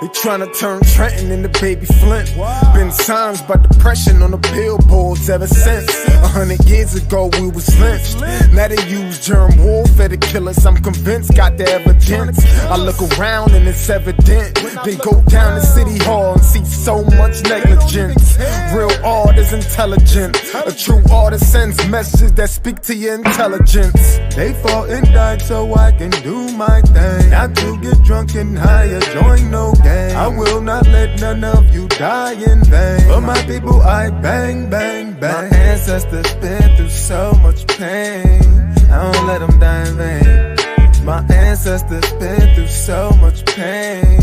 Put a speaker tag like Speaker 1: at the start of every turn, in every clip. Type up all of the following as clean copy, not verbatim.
Speaker 1: They tryna turn Trenton into Baby Flint. Been signs by depression on the billboards ever since. 100 years ago we was lynched. Now they use germ warfare to kill us. I'm convinced, got the evidence. I look around and it's evident. Then go down to City Hall and see so much negligence. Real art is intelligent. A true artist sends messages that speak to your intelligence. They fought and died so I can do my thing. Not to get drunk and high or join no gang. I will not let none of you die in vain. For my people I bang, bang, bang. My ancestors been through so much pain. I don't let them die in vain. My ancestors been through so much pain.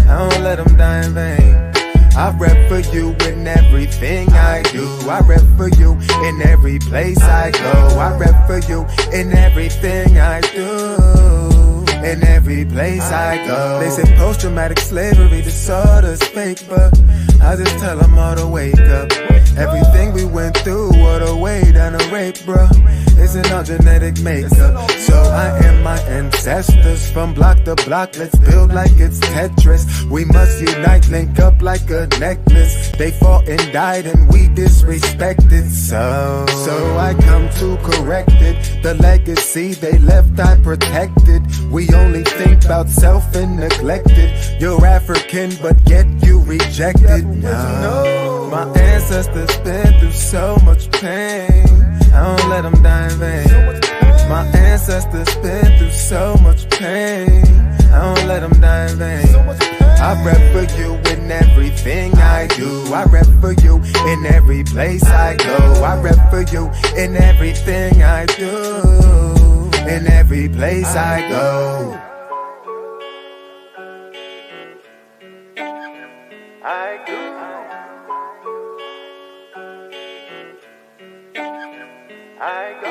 Speaker 1: I don't let them die in vain. I rep for you in everything I do. I rep for you in every place I go. I rep for you in everything I do. In every place I go. They say post-traumatic slavery disorder's fake, but I just tell them all to wake up. Everything we went through, what a way down a rape, bro. It's in our genetic makeup. So I am my ancestors from block to block. Let's build like it's Tetris. We must unite, link up like a necklace. They fought and died and we disrespected. So I come to correct it. The legacy they left I protected. We only think about self and neglected. You're African but yet you rejected. No. My ancestors been through so much pain. I don't let them die in vain. My ancestors been through so much pain. I don't let them die in vain. I rep for you in everything I do. I rep for you in every place I go. I rep for you in everything I do. In every place I go. I do. I go.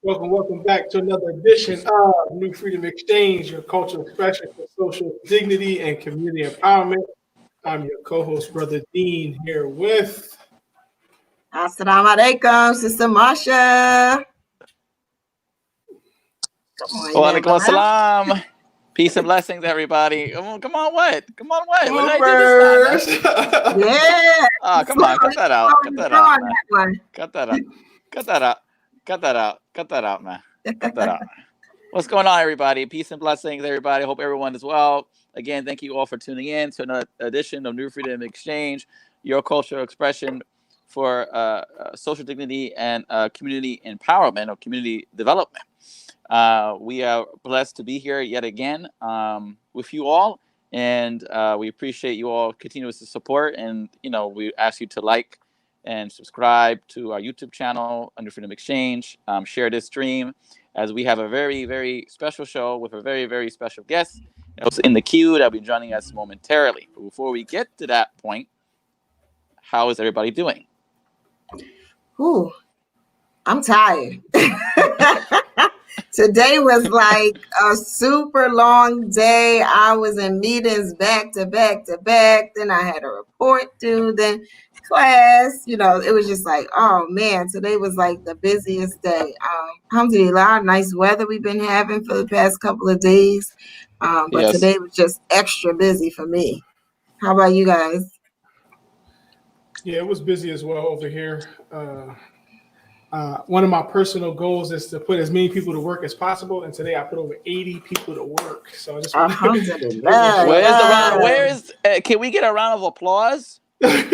Speaker 2: Welcome back to another edition of New Freedom Exchange, your cultural expression for social dignity and community empowerment. I'm your co-host, Brother Deen, here with...
Speaker 3: Assalamu alaikum, Sister Marsha.
Speaker 4: Wa alaikum assalam. Peace and blessings, everybody. Come on, what? What did I do this time?
Speaker 3: Yeah.
Speaker 4: Oh, come on, cut that out. Cut that out, man. Cut that out, man. Cut that out. What's going on, everybody? Peace and blessings, everybody. Hope everyone is well. Again, thank you all for tuning in to another edition of New Freedom Exchange, your cultural expression for social dignity and community empowerment or community development. We are blessed to be here yet again with you all, and we appreciate you all continuous support. And we ask you to like and subscribe to our YouTube channel, Under Freedom Exchange. Share this stream, as we have a very, very special show with a very, very special guest in the queue that'll be joining us momentarily. But before we get to that point, how is everybody doing?
Speaker 3: Ooh, I'm tired. Today was like a super long day. I was in meetings back to back to back. Then I had a report due, then class. It was just like, oh man, today was like the busiest day. Alhamdulillah, nice weather we've been having for the past couple of days. But yes, today was just extra busy for me. How about you guys?
Speaker 2: Yeah, it was busy as well over here. One of my personal goals is to put as many people to work as possible, and today I put over 80 people to work. So I just
Speaker 4: can we get a round of applause?
Speaker 2: I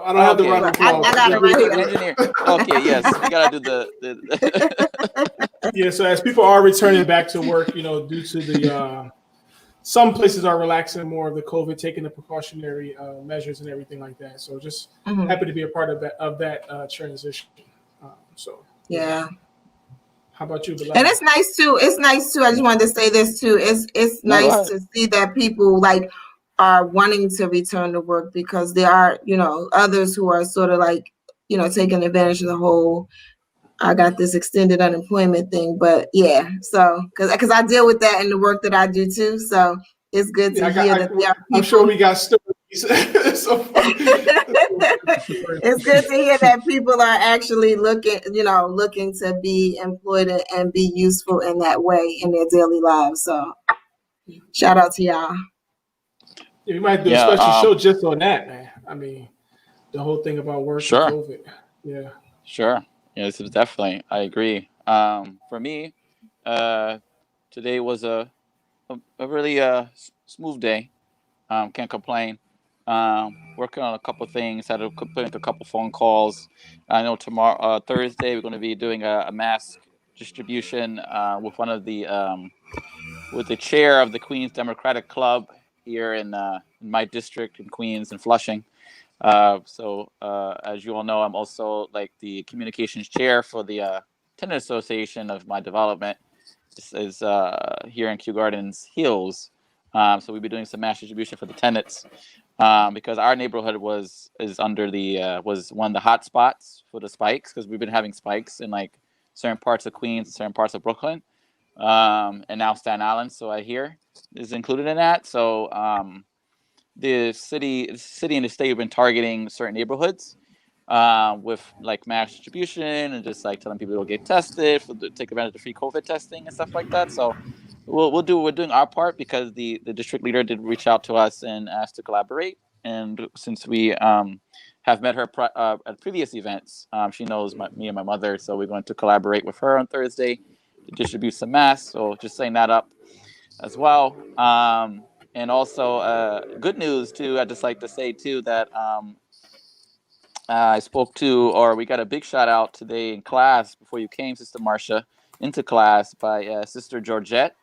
Speaker 2: don't have the round of applause.
Speaker 3: I got it right here.
Speaker 4: Engineer. Okay, yes, you gotta do the
Speaker 2: Yeah, so as people are returning back to work, due to the some places are relaxing more of the COVID, taking the precautionary measures and everything like that. So just happy to be a part of that transition.
Speaker 3: Yeah.
Speaker 2: How about you, Bilal?
Speaker 3: And it's nice too. I just wanted to say this too. It's nice to see that people are wanting to return to work, because there are, others who are sort of taking advantage of the whole I got this extended unemployment thing. But yeah, so because I deal with that in the work that I do too. So it's good to hear that there are people.
Speaker 2: I'm sure we got stories So funny.
Speaker 3: It's good to hear that people are actually looking to be employed and be useful in that way in their daily lives. So shout out to y'all.
Speaker 2: Yeah, we might do a special show just on that, man. I mean, the whole thing about work and COVID. Yeah.
Speaker 4: Sure. Yeah, this is definitely. I agree. For me, today was a really smooth day. Can't complain. Working on a couple things. Had to put into a couple phone calls. I know tomorrow, Thursday, we're going to be doing a mask distribution with one of the with the chair of the Queens Democratic Club here in my district in Queens and Flushing. So as you all know, I'm also like the communications chair for the tenant association of my development. This is here in Kew Gardens Hills. So we'll be doing some mass distribution for the tenants because our neighborhood was one of the hot spots for the spikes because we've been having spikes in like certain parts of Queens, certain parts of Brooklyn, and now Staten Island. So I hear is included in that. So the city and the state have been targeting certain neighborhoods with like mass distribution and just like telling people to get tested take advantage of free COVID testing and stuff like that. So we're doing our part because the district leader did reach out to us and asked to collaborate. And since we have met her at previous events, she knows me and my mother, so we're going to collaborate with her on Thursday to distribute some masks. So just setting that up as well. And also, good news too. I'd just like to say too that I spoke to, or we got a big shout out today in class before you came, Sister Marsha, into class by Sister Georgette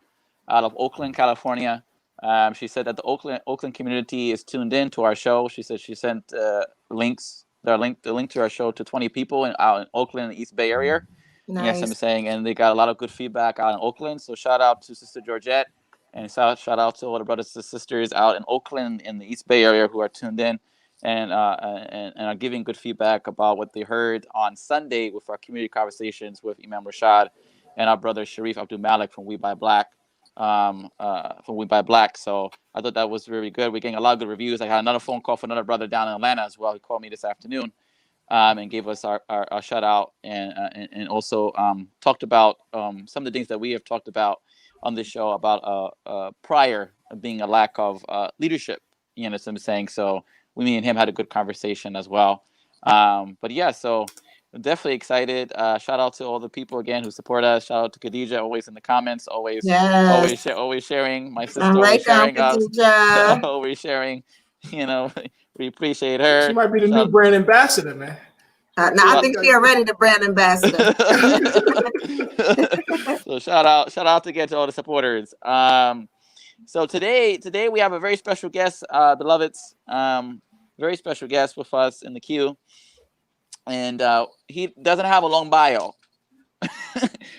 Speaker 4: out of Oakland, California. She said that the Oakland community is tuned in to our show. She said she sent links, the link to our show to 20 people out in Oakland and East Bay area.
Speaker 3: Nice.
Speaker 4: Yes, I'm saying, and they got a lot of good feedback out in Oakland. So shout out to Sister Georgette. And shout out to all the brothers and sisters out in Oakland in the East Bay area who are tuned in and are giving good feedback about what they heard on Sunday with our community conversations with Imam Rashad and our brother Sharif Abdul Malik from We Buy Black. So I thought that was really good. We're getting a lot of good reviews. I had another phone call from another brother down in Atlanta as well. He called me this afternoon and gave us our shout out and also talked about some of the things that we have talked about on this show about prior being a lack of leadership. You know what I'm saying? So me and him had a good conversation as well. But yeah, so I'm definitely excited. Shout out to all the people again who support us. Shout out to Khadija, always in the comments, always sharing. My sister always sharing us, always sharing. You know, we appreciate her.
Speaker 2: She might be the new brand ambassador, man.
Speaker 3: I think she's already the brand ambassador.
Speaker 4: So shout out again to all the supporters. So today we have a very special guest, beloveds. Very special guest with us in the queue, and he doesn't have a long bio,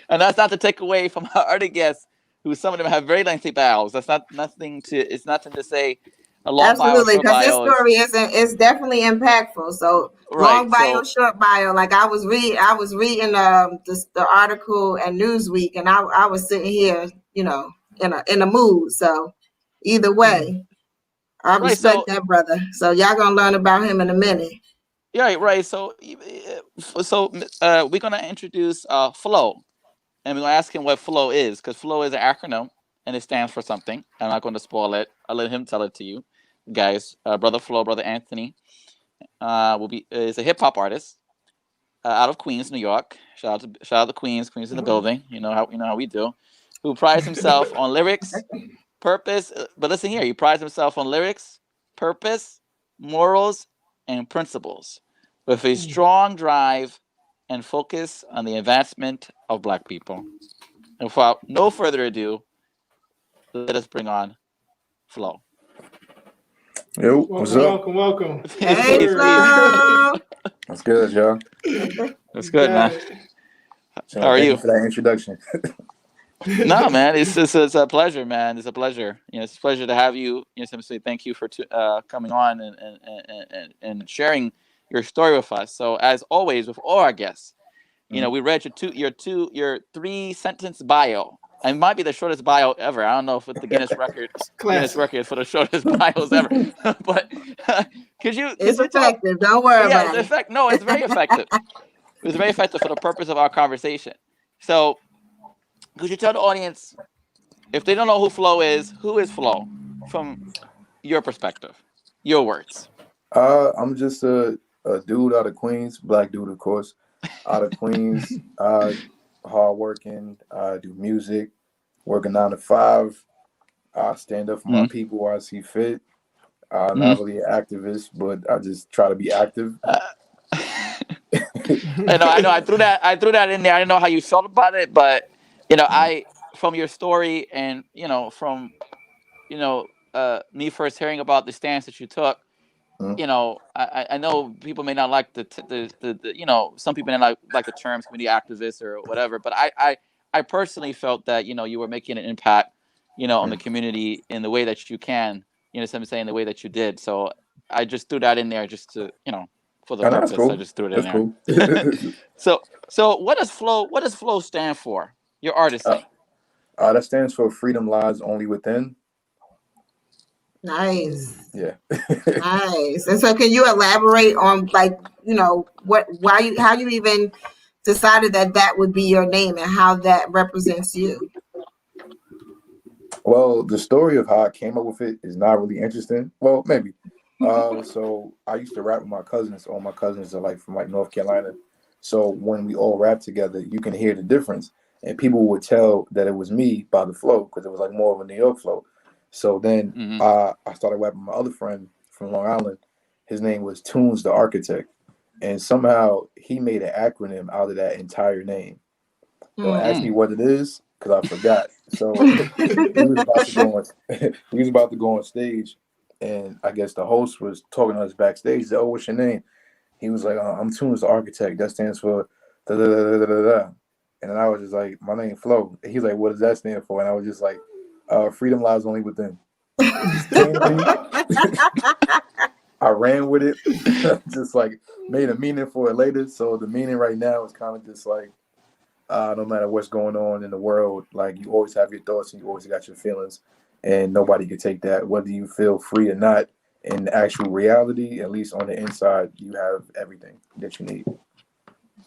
Speaker 4: and that's not to take away from our other guests, who some of them have very lengthy bios. It's nothing to say. A long
Speaker 3: Absolutely, because this
Speaker 4: bio
Speaker 3: story is definitely impactful. So long bio, short bio. Like I was reading the article at Newsweek, and I was sitting here, in a mood. So either way, I respect that brother. So y'all gonna learn about him in a minute.
Speaker 4: Yeah, right. So we're gonna introduce F.L.O.W, and we're gonna ask him what F.L.O.W is, because F.L.O.W is an acronym and it stands for something. I'm not going to spoil it. I'll let him tell it to you guys. Brother F.L.O.W, Brother Anthony, is a hip hop artist out of Queens, New York. Shout out to Queens in the building. You know how we do. Who prides himself on lyrics, purpose. But listen here, he prides himself on lyrics, purpose, morals, and principles, with a strong drive and focus on the advancement of Black people. And without no further ado, let us bring on F.L.O.W.
Speaker 5: Yo, what's up?
Speaker 2: Welcome.
Speaker 3: Hey, Flo.
Speaker 5: That's good, y'all.
Speaker 4: That's good, man.
Speaker 5: So,
Speaker 4: how are you?
Speaker 5: Thank you for that introduction.
Speaker 4: No, man, it's a pleasure, man. It's a pleasure. It's a pleasure to have you. So thank you for coming on and sharing your story with us. So as always with all our guests, we read your 3-sentence bio. It might be the shortest bio ever. I don't know if it's the Guinness record for the shortest bios ever. But could you
Speaker 3: It's
Speaker 4: tell?
Speaker 3: effective. Don't worry
Speaker 4: Yeah,
Speaker 3: about it.
Speaker 4: No, it's very effective. It's very effective for the purpose of our conversation. So, could you tell the audience, if they don't know who F.L.O.W is, who is F.L.O.W from your perspective, your words?
Speaker 5: I'm just a dude out of Queens, black dude, of course, out of Queens. Hardworking. I do music, working 9 to 5. I stand up for my people where I see fit. Not really an activist, but I just try to be active.
Speaker 4: I know. I threw that in there. I didn't know how you felt about it, but I, from your story, and from me first hearing about the stance that you took. I know people may not like the some people may not like the terms community activists or whatever, but I personally felt that you were making an impact on the community in the way that you can, what I'm saying, the way that you did. So I just threw that in there just to for the
Speaker 5: And that's
Speaker 4: purpose.
Speaker 5: cool.
Speaker 4: I just threw it
Speaker 5: That's
Speaker 4: in
Speaker 5: cool.
Speaker 4: there. So what does F.L.O.W stand for? Your artist name.
Speaker 5: That stands for Freedom Lies Only Within.
Speaker 3: Nice.
Speaker 5: Yeah.
Speaker 3: Nice. And so can you elaborate on how you even decided that would be your name and how that represents you?
Speaker 5: Well, the story of how I came up with it is not really interesting. Well, maybe. So I used to rap with my cousins. All my cousins are from North Carolina. So when we all rap together, you can hear the difference. And people would tell that it was me by the flow because it was more of a New York flow. So then I started rapping with my other friend from Long Island. His name was Tunes the Architect. And somehow he made an acronym out of that entire name. Don't ask me what it is because I forgot. So we was about to go on stage, and I guess the host was talking to us backstage. He said, "Oh, what's your name?" He was like, "I'm Tunes the Architect. That stands for da da da da da da." And then I was just like, "My name F.L.O.W." And he's like, "What does that stand for?" And I was just like, "Freedom lies only within." It just came to me. I ran with it, just made a meaning for it later. So the meaning right now is kind of just no matter what's going on in the world, you always have your thoughts and you always got your feelings, and nobody can take that, whether you feel free or not. In the actual reality, at least on the inside, you have everything that you need.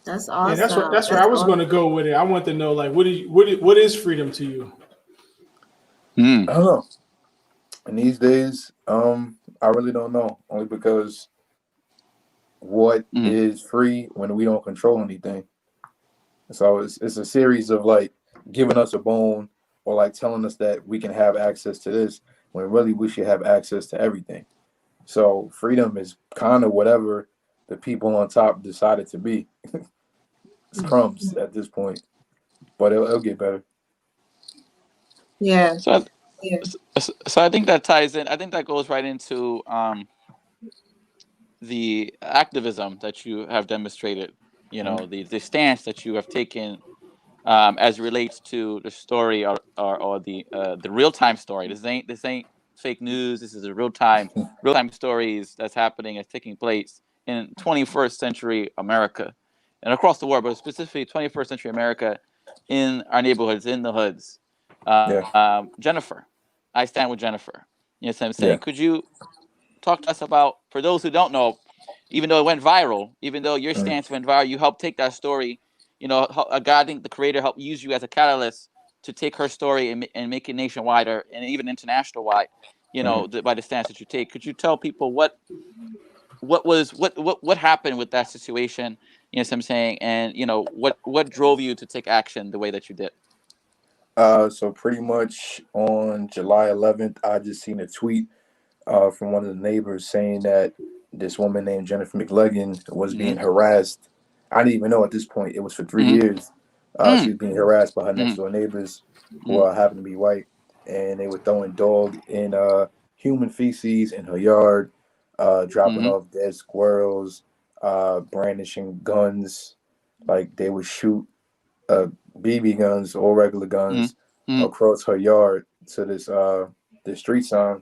Speaker 3: That's awesome.
Speaker 2: Yeah, that's where I was going to go with it. I want to know, what is freedom to you?
Speaker 5: I don't know. And these days, I really don't know. Only because what is free when we don't control anything? So it's a series of giving us a bone or telling us that we can have access to this when really we should have access to everything. So freedom is kind of whatever the people on top decided to be. It's crumbs at this point, but it'll get better.
Speaker 3: Yeah.
Speaker 4: So I think that ties in. I think that goes right into the activism that you have demonstrated. The stance that you have taken as it relates to the story or the real time story. This ain't fake news. This is a real time stories that's happening, that's taking place in 21st century America and across the world, but specifically 21st century America in our neighborhoods, in the hoods. Jennifer, I stand with Jennifer. You know what I'm saying?
Speaker 5: Yeah.
Speaker 4: Could you talk to us about, for those who don't know, even though it went viral, even though your stance went viral, you helped take that story. God, I think the creator helped use you as a catalyst to take her story and make it nationwide and even international wide. By the stance that you take. Could you tell people what happened with that situation? You know what I'm saying, and what drove you to take action the way that you did.
Speaker 5: So pretty much on July 11th, I just seen a tweet from one of the neighbors saying that this woman named Jennifer McLegan was being harassed. I didn't even know at this point. It was for 3 years. She was being harassed by her next door neighbors who happened to be white, and they were throwing dog and human feces in her yard, dropping off dead squirrels, brandishing guns. They would shoot BB guns or regular guns across her yard to this street sign,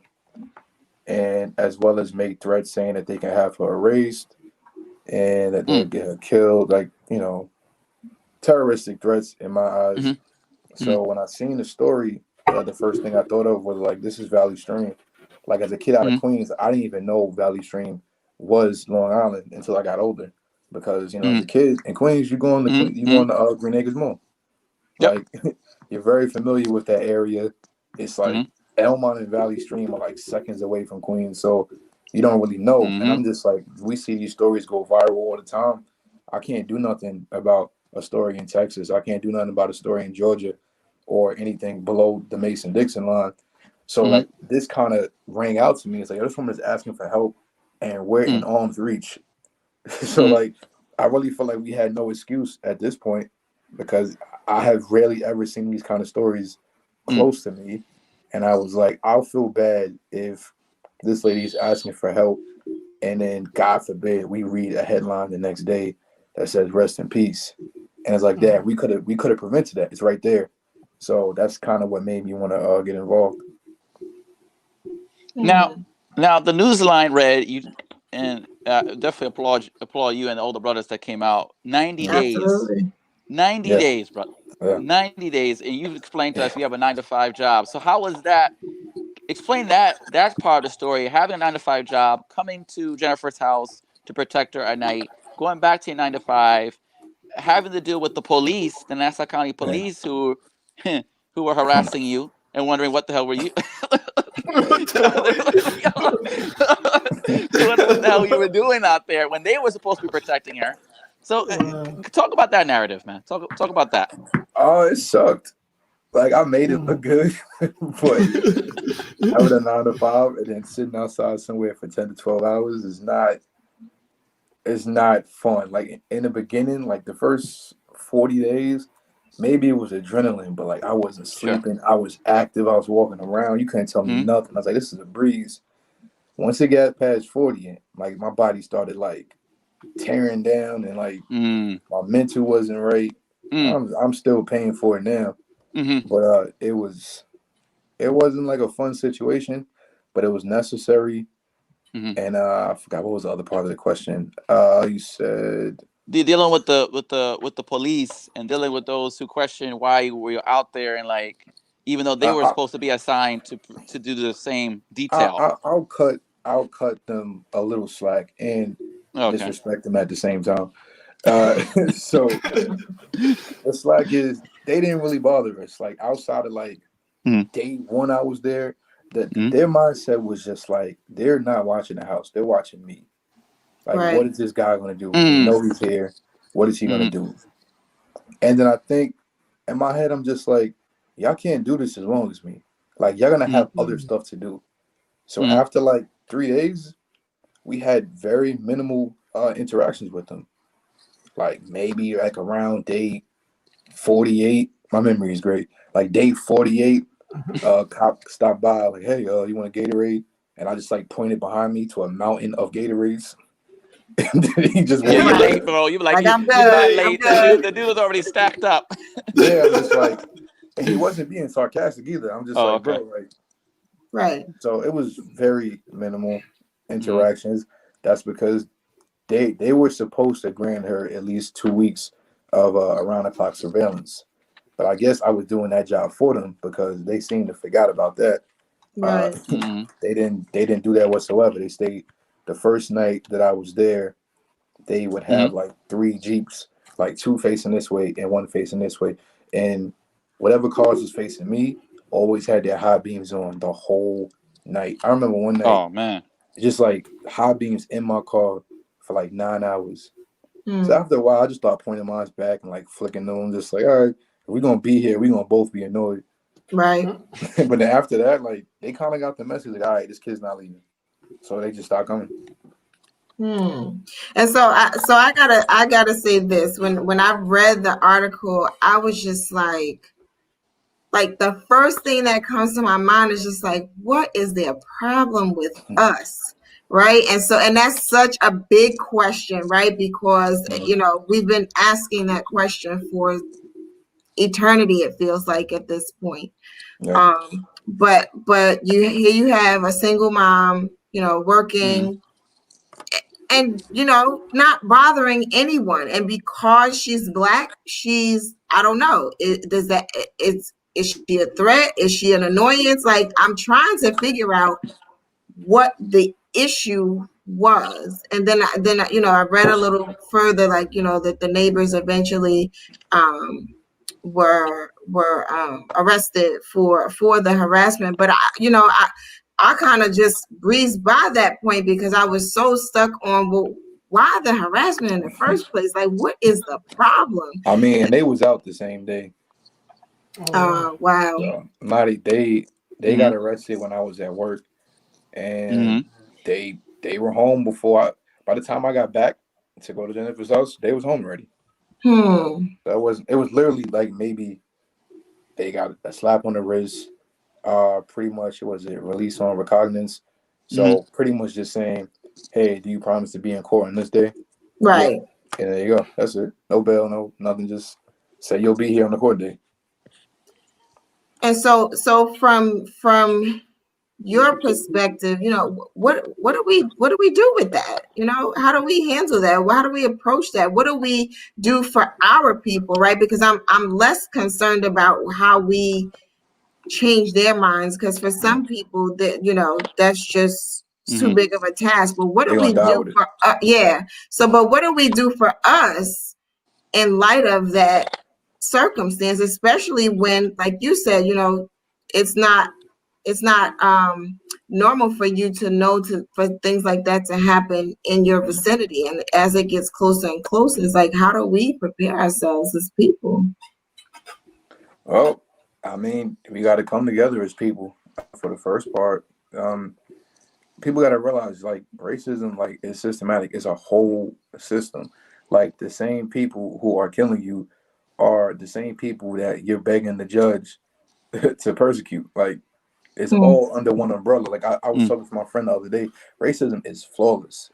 Speaker 5: and as well as make threats saying that they can have her erased and that they'll get her killed, terroristic threats in my eyes. So when I seen the story, the first thing I thought of was like, this is Valley Stream. Like as a kid out of Queens, I didn't even know Valley Stream was Long Island until I got older. Because as a kid in Queens, you go on the Green Acres Mall. Like you're very familiar with that area. It's like Elmont and Valley Stream are like seconds away from Queens, so you don't really know. And I'm just like, we see these stories go viral all the time. I can't do nothing about a story in Texas. I can't do nothing about a story in Georgia or anything below the Mason-Dixon line. So like this kind of rang out to me. It's like this woman is asking for help and we're in arm's reach. So like I really feel like we had no excuse at this point because I have rarely ever seen these kind of stories close to me. And I was like, I'll feel bad if this lady's asking for help and then God forbid we read a headline the next day that says rest in peace. And it's like, Dad, we could have prevented that. It's right there. So that's kind of what made me want to get involved.
Speaker 4: Now the news line read you, and definitely applaud you and the older brothers that came out. 90 days, 90 days, brother, 90 days, and you've explained to us you have a 9-to-5 job. So how was that? Explain that part of the story. Having a 9-to-5 job, coming to Jennifer's house to protect her at night, going back to your 9-to-5, having to deal with the police, the Nassau County Police, who were harassing you and wondering what the hell were you. What the hell you were doing out there when they were supposed to be protecting her? So talk about that narrative, man. Talk about that.
Speaker 5: Oh, it sucked. Like I made it look good, but having a 9-to-5 and then sitting outside somewhere for 10 to 12 hours is not fun. Like in the beginning, like the first 40 days, maybe it was adrenaline, but like I wasn't sleeping. I was active. I was walking around. You couldn't tell me nothing. I was like, this is a breeze. Once it got past 40, like my body started like tearing down and like my mental wasn't right. I'm still paying for it now. But it wasn't like a fun situation, but it was necessary. And I forgot what was the other part of the question. You said
Speaker 4: dealing with the police and dealing with those who question why you were out there and like even though they were supposed to be assigned to do the same detail.
Speaker 5: I'll cut them a little slack and disrespect them at the same time. So the slack is they didn't really bother us. Like outside of like day one I was there, their mindset was just like they're not watching the house, they're watching me. Like what is this guy gonna do? We know he's here. What is he gonna do? And then I think in my head I'm just like, y'all can't do this as long as me. Like y'all gonna have other stuff to do. So after like 3 days, we had very minimal interactions with them. Like maybe like around day 48, my memory is great. Like day 48, cop stopped by like, hey, you want a Gatorade? And I just like pointed behind me to a mountain of Gatorades. And then he just
Speaker 4: you late, bro. You like I'm not late. The dude was already stacked up.
Speaker 5: Yeah, just like, and he wasn't being sarcastic either. I'm just bro, like,
Speaker 3: right.
Speaker 5: So it was very minimal interactions. That's because they were supposed to grant her at least 2 weeks of around-the-clock surveillance. But I guess I was doing that job for them because they seemed to forgot about that.
Speaker 3: Right.
Speaker 5: They didn't do that whatsoever. They stayed. The first night that I was there, they would have like 3 Jeeps, like 2 facing this way and 1 facing this way. And whatever cars was facing me always had their high beams on the whole night. I remember one night.
Speaker 4: Oh, man.
Speaker 5: Just like high beams in my car for like 9 hours. So after a while, I just started pointing mine back and like flicking them, just like, all right, if we're going to be here, we're going to both be annoyed.
Speaker 3: Right.
Speaker 5: But then after that, like, they kind of got the message, like, all right, this kid's not leaving. So they just stopped coming.
Speaker 3: And so I gotta say this. When I read the article, I was just like the first thing that comes to my mind is just like, what is their problem with us? Right. And that's such a big question, right? Because, we've been asking that question for eternity, it feels like at this point.
Speaker 5: Yeah.
Speaker 3: But you have a single mom, working and, not bothering anyone. And because she's Black, she's I don't know. Is she a threat? Is she an annoyance? Like, I'm trying to figure out what the issue was. And then I read a little further, like, that the neighbors eventually were arrested for the harassment. But I kind of just breezed by that point because I was so stuck on, well, why the harassment in the first place? Like, what is the problem?
Speaker 5: I mean, and they was out the same day.
Speaker 3: Wow.
Speaker 5: So, they got arrested when I was at work, and they were home before by the time I got back to go to Jennifer's house, they was home already. So it was literally like maybe they got a slap on the wrist. Pretty much it was a release on recognizance. So pretty much just saying, hey, do you promise to be in court on this day?
Speaker 3: Right.
Speaker 5: Yeah. And there you go. That's it. No bail, no nothing. Just say you'll be here on the court day.
Speaker 3: And so from your perspective, what do we do with that? How do we handle that? How do we approach that? What do we do for our people, right? Because I'm less concerned about how we change their minds, because for some people that that's just too big of a task. But what do we do for but what do we do for us in light of that circumstance, especially when, like you said, it's not normal for you to know for things like that to happen in your vicinity. And as it gets closer and closer, it's like, how do we prepare ourselves as people?
Speaker 5: Well, I mean, we got to come together as people for the first part. People got to realize, like, racism, like, is systematic. It's a whole system. Like, the same people who are killing you are the same people that you're begging the judge to persecute. Like, it's all under one umbrella. Like, I was talking to my friend the other day. Racism is flawless.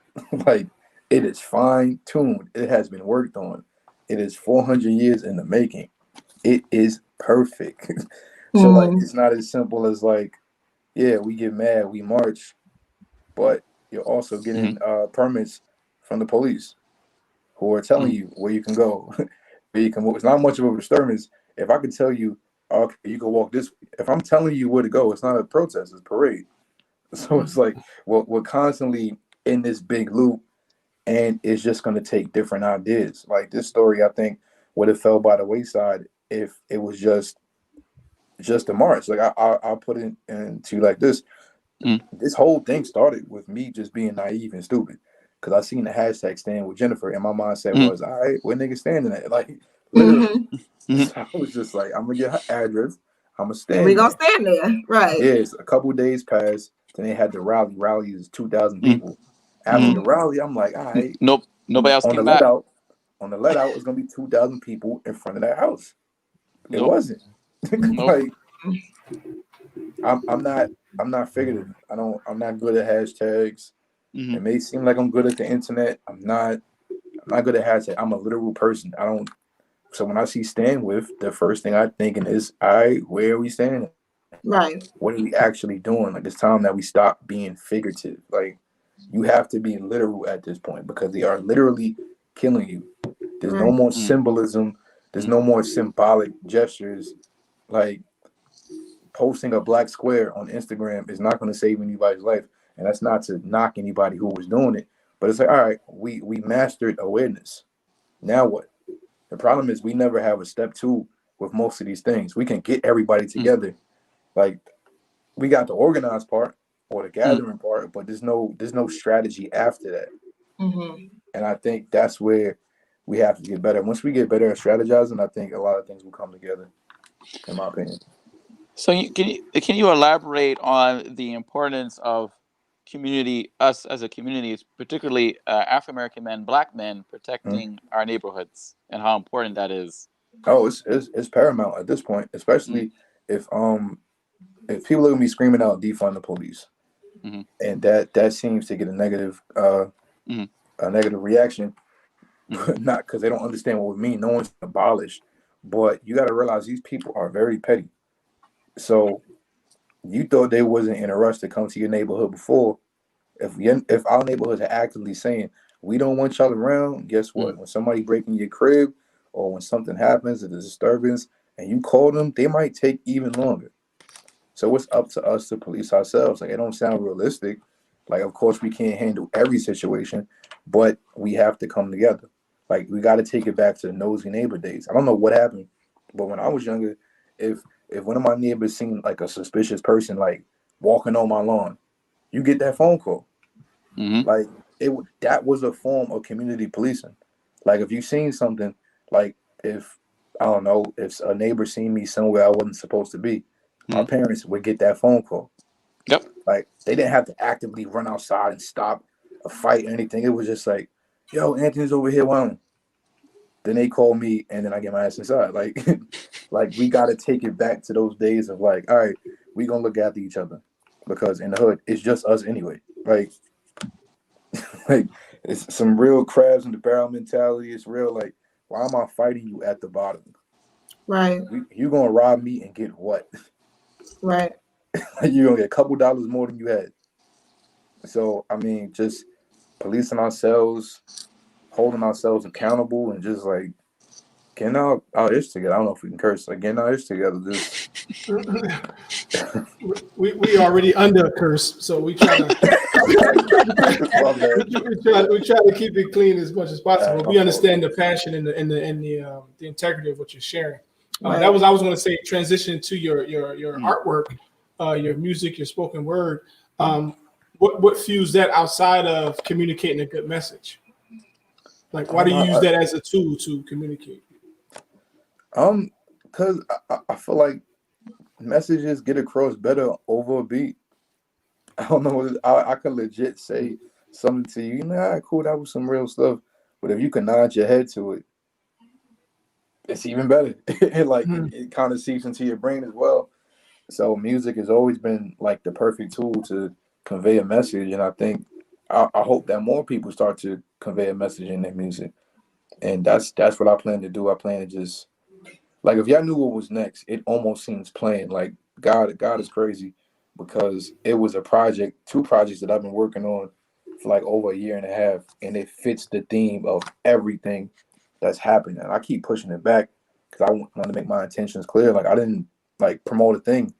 Speaker 5: Like, it is fine-tuned. It has been worked on. It is 400 years in the making. It is perfect. So, like, it's not as simple as, like, yeah, we get mad, we march, but you're also getting permits from the police who are telling you where you can go, where you can walk. It's not much of a disturbance. If I could tell you, okay, you can walk this way. If I'm telling you where to go, it's not a protest, it's a parade. So it's like, well, we're constantly in this big loop, and it's just going to take different ideas. Like this story, I think, would have fell by the wayside if it was just a march. Like I'll put it into like this. This whole thing started with me just being naive and stupid, because I seen the hashtag stand with Jennifer, and my mindset was, all right, where niggas standing at? Like literally, so I was just like, I'm gonna get her address. I'm gonna stand.
Speaker 3: We're gonna stand there, right?
Speaker 5: Yes. A couple of days passed. Then they had the rally. Rally is 2,000 people. After the rally, I'm like, all right.
Speaker 4: Nope. Nobody else came back.
Speaker 5: On the let out, it's gonna be 2,000 people in front of that house. It
Speaker 4: Nope.
Speaker 5: wasn't.
Speaker 4: Nope.
Speaker 5: Like, I'm not figurative. I'm not good at hashtags. It may seem like I'm good at the internet. I'm not good at hashtags. I'm a literal person. So when I see stand with, the first thing I'm thinking is, all right, where are we standing?
Speaker 3: Right.
Speaker 5: What are we actually doing? Like, it's time that we stop being figurative. Like, you have to be literal at this point, because they are literally killing you. There's no more symbolism. There's no more symbolic gestures. Like, posting a black square on Instagram is not going to save anybody's life. And that's not to knock anybody who was doing it. But it's like, all right, we mastered awareness. Now what? The problem is we never have a step 2 with most of these things. We can get everybody together. Like, we got the organized part or the gathering part, but there's no strategy after that. And I think that's where we have to get better. Once we get better at strategizing, I think a lot of things will come together, in my opinion.
Speaker 4: So can you elaborate on the importance of us as a community, particularly African American men, Black men, protecting our neighborhoods, and how important that is?
Speaker 5: Oh, it's paramount at this point, especially if people look at me screaming out defund the police, and that seems to get a negative reaction, not because they don't understand what we mean. No one's abolished, but you got to realize these people are very petty. So you thought they wasn't in a rush to come to your neighborhood before. If our neighborhoods are actively saying we don't want y'all around, guess what? When somebody breaking your crib or when something happens, a disturbance, and you call them, they might take even longer. So it's up to us to police ourselves. Like, it don't sound realistic. Like, of course, we can't handle every situation, but we have to come together. Like, we got to take it back to the nosy neighbor days. I don't know what happened, but when I was younger, if one of my neighbors seen like a suspicious person like walking on my lawn, you get that phone call. Like, that was a form of community policing. Like, if you seen something, like if I don't know, if a neighbor seen me somewhere I wasn't supposed to be, my parents would get that phone call.
Speaker 4: Yep.
Speaker 5: Like, they didn't have to actively run outside and stop a fight or anything. It was just like, yo, Anthony's over here. Why? Then they call me, and then I get my ass inside. Like, like, we got to take it back to those days of like, all right, we gonna look after each other, because in the hood it's just us anyway. Like, like, it's some real crabs in the barrel mentality. It's real like, why am I fighting you at the bottom?
Speaker 3: Right.
Speaker 5: You gonna rob me and get what?
Speaker 3: Right.
Speaker 5: You're gonna get a couple dollars more than you had. So I mean, just policing ourselves, holding ourselves accountable, and just like getting our ish together. I don't know if we can curse. Like, getting our ish together. Just
Speaker 2: we already under curse, so we try to we try to keep it clean as much as possible. We understand the passion and the integrity of what you're sharing. That was I was going to say, transition to your artwork, your music, your spoken word. What fused that outside of communicating a good message? Like, why do you use that as a tool to communicate?
Speaker 5: Because I feel like messages get across better over a beat. I don't know. I could legit say something to you. Cool, that was some real stuff. But if you can nod your head to it, it's even better. It kind of seeps into your brain as well. So music has always been like the perfect tool to convey a message, and I think I hope that more people start to convey a message in their music. And that's what I plan to do. I plan to just, like, if y'all knew what was next, it almost seems plain. Like, God is crazy, because it was two projects that I've been working on for like over a year and a half, and it fits the theme of everything that's happening. And I keep pushing it back because I want to make my intentions clear. Like, I didn't like promote a thing,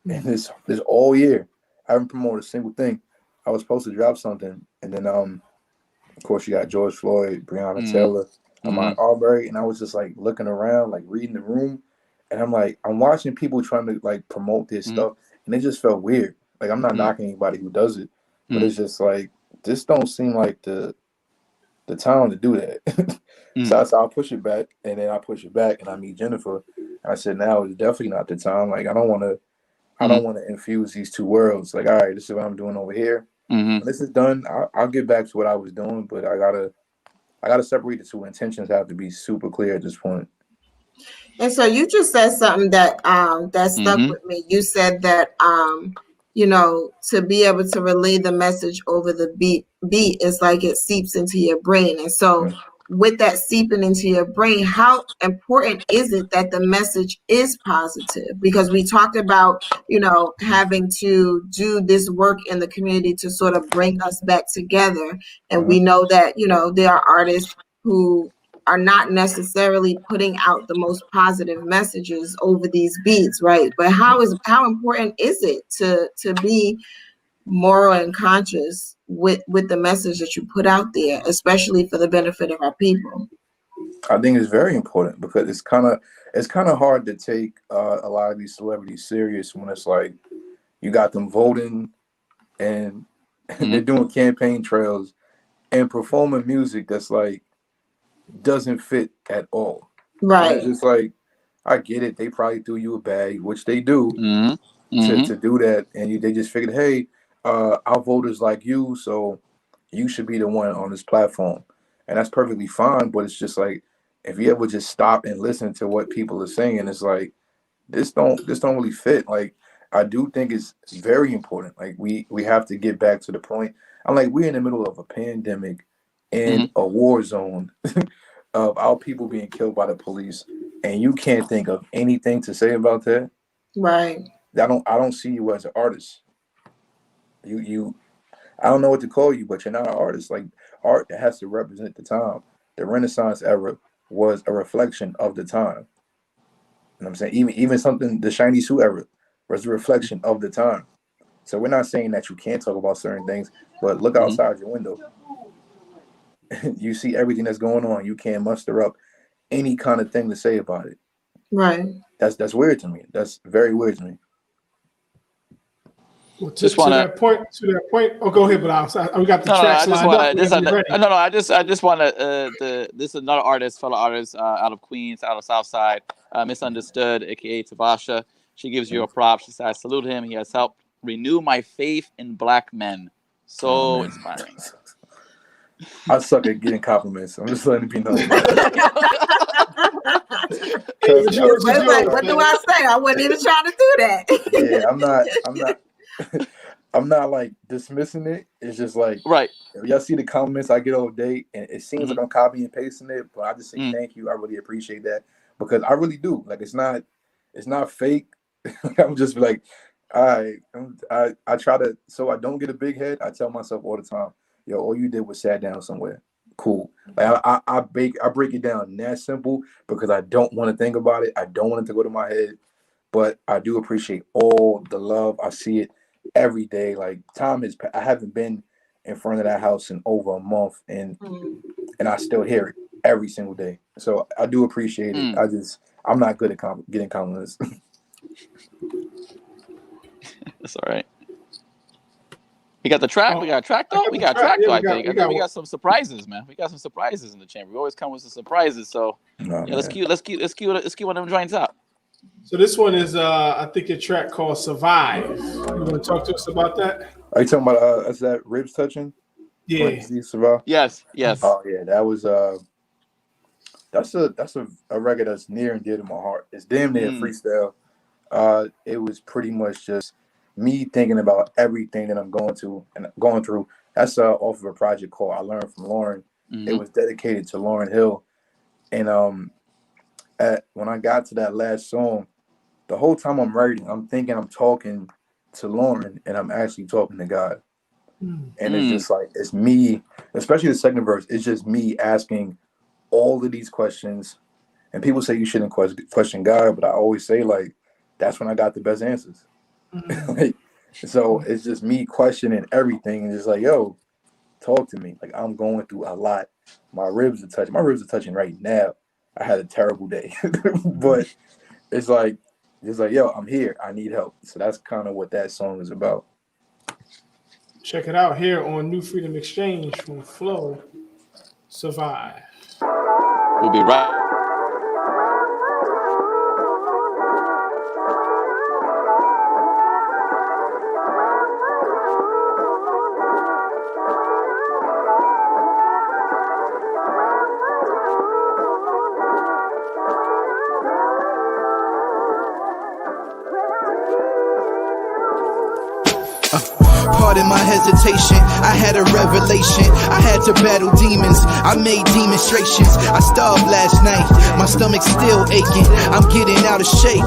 Speaker 5: and this all year I haven't promoted a single thing. I was supposed to drop something, and then of course you got George Floyd, Breonna Taylor, Ahmaud Arbery, and I was just like looking around, like reading the room, and I'm watching people trying to like promote this stuff, and it just felt weird. Like, I'm not knocking anybody who does it, but it's just like, this don't seem like the time to do that. So I'll push it back, and then I push it back, and I meet Jennifer, and I said, now is definitely not the time. Like, I don't want to infuse these two worlds. Like, all right, this is what I'm doing over here. When this is done, I'll get back to what I was doing, but I gotta separate the two. Intentions have to be super clear at this point.
Speaker 3: And so you just said something that stuck with me. You said that to be able to relay the message over the beat is like it seeps into your brain. And so with that seeping into your brain, how important is it that the message is positive? Because we talked about, having to do this work in the community to sort of bring us back together. And we know that, there are artists who are not necessarily putting out the most positive messages over these beats, right? But how important is it to be moral and conscious with the message that you put out there, especially for the benefit of our people?
Speaker 5: I think it's very important, because it's kind of hard to take a lot of these celebrities serious when it's like you got them voting and they're doing campaign trails and performing music that's like doesn't fit at all.
Speaker 3: Right.
Speaker 5: And it's just like, I get it. They probably threw you a bag, which they do to do that, and they just figured, hey, our voters like you, so you should be the one on this platform, and that's perfectly fine. But it's just like, if you ever just stop and listen to what people are saying, it's like, this don't really fit. Like, I do think it's very important. Like, we have to get back to the point. I'm like, we're in the middle of a pandemic and a war zone of our people being killed by the police, and you can't think of anything to say about that.
Speaker 3: Right.
Speaker 5: I don't see you as an artist. I don't know what to call you, but you're not an artist. Like, art has to represent the time, the Renaissance era, was a reflection of the time. You know what I'm saying? Even something, the shiny suit era was a reflection of the time. So we're not saying that you can't talk about certain things, but look outside your window. You see everything that's going on. You can't muster up any kind of thing to say about it.
Speaker 3: Right.
Speaker 5: That's weird to me. That's very weird to me.
Speaker 2: Well, to that point. Oh, go ahead, Bilal. We got the tracks lined up.
Speaker 4: I just want to. This is another artist, fellow artist out of Queens, out of Southside, Misunderstood, aka Tabasha. She gives you a prop. She says, "I salute him. He has helped renew my faith in Black men. So inspiring."
Speaker 5: I suck at getting compliments. I'm just letting people know.
Speaker 3: What do I say? I wasn't even trying to do that.
Speaker 5: Yeah, I'm not like dismissing it. It's just like,
Speaker 4: right.
Speaker 5: Y'all see the comments I get all day, and it seems like I'm copying and pasting it, but I just say thank you. I really appreciate that because I really do. Like, it's not fake. I'm just like, I try to, so I don't get a big head. I tell myself all the time, yo, all you did was sat down somewhere. Cool. Like I break it down that simple because I don't want to think about it. I don't want it to go to my head, but I do appreciate all the love. I see it every day. Like, I haven't been in front of that house in over a month, and I still hear it every single day. So I do appreciate it. I'm not good at getting compliments.
Speaker 4: That's all right. We got the track. We got a track though. We got a track though. I think we got some surprises, man. We got some surprises in the chamber. We always come with some surprises. So let's cue one of them joints up.
Speaker 2: So this one is I think a track called Survive. You want to talk to us about that?
Speaker 5: Are you talking about is that Ribs Touching?
Speaker 2: Yeah.
Speaker 5: Survive?
Speaker 4: Yes.
Speaker 5: Oh yeah, that was that's a record that's near and dear to my heart. It's damn near freestyle. It was pretty much just me thinking about everything that I'm going through. That's off of a project called I Learned from Lauren. It was dedicated to Lauryn Hill. And when I got to that last song, the whole time I'm writing, I'm thinking I'm talking to Lauren and I'm actually talking to God. And it's just like, it's me, especially the second verse, it's just me asking all of these questions. And people say you shouldn't question God, but I always say, like, that's when I got the best answers. Like, so it's just me questioning everything and just like, yo, talk to me. Like, I'm going through a lot. My ribs are touching right now. I had a terrible day. But it's like, yo, I'm here. I need help. So that's kind of what that song is about.
Speaker 2: Check it out here on New Freedom Exchange from F.L.O.W. Survive.
Speaker 4: We'll be right.
Speaker 6: Pardon my hesitation, I had a revelation. I had to battle demons, I made demonstrations. I starved last night, my stomach's still aching. I'm getting out of shape,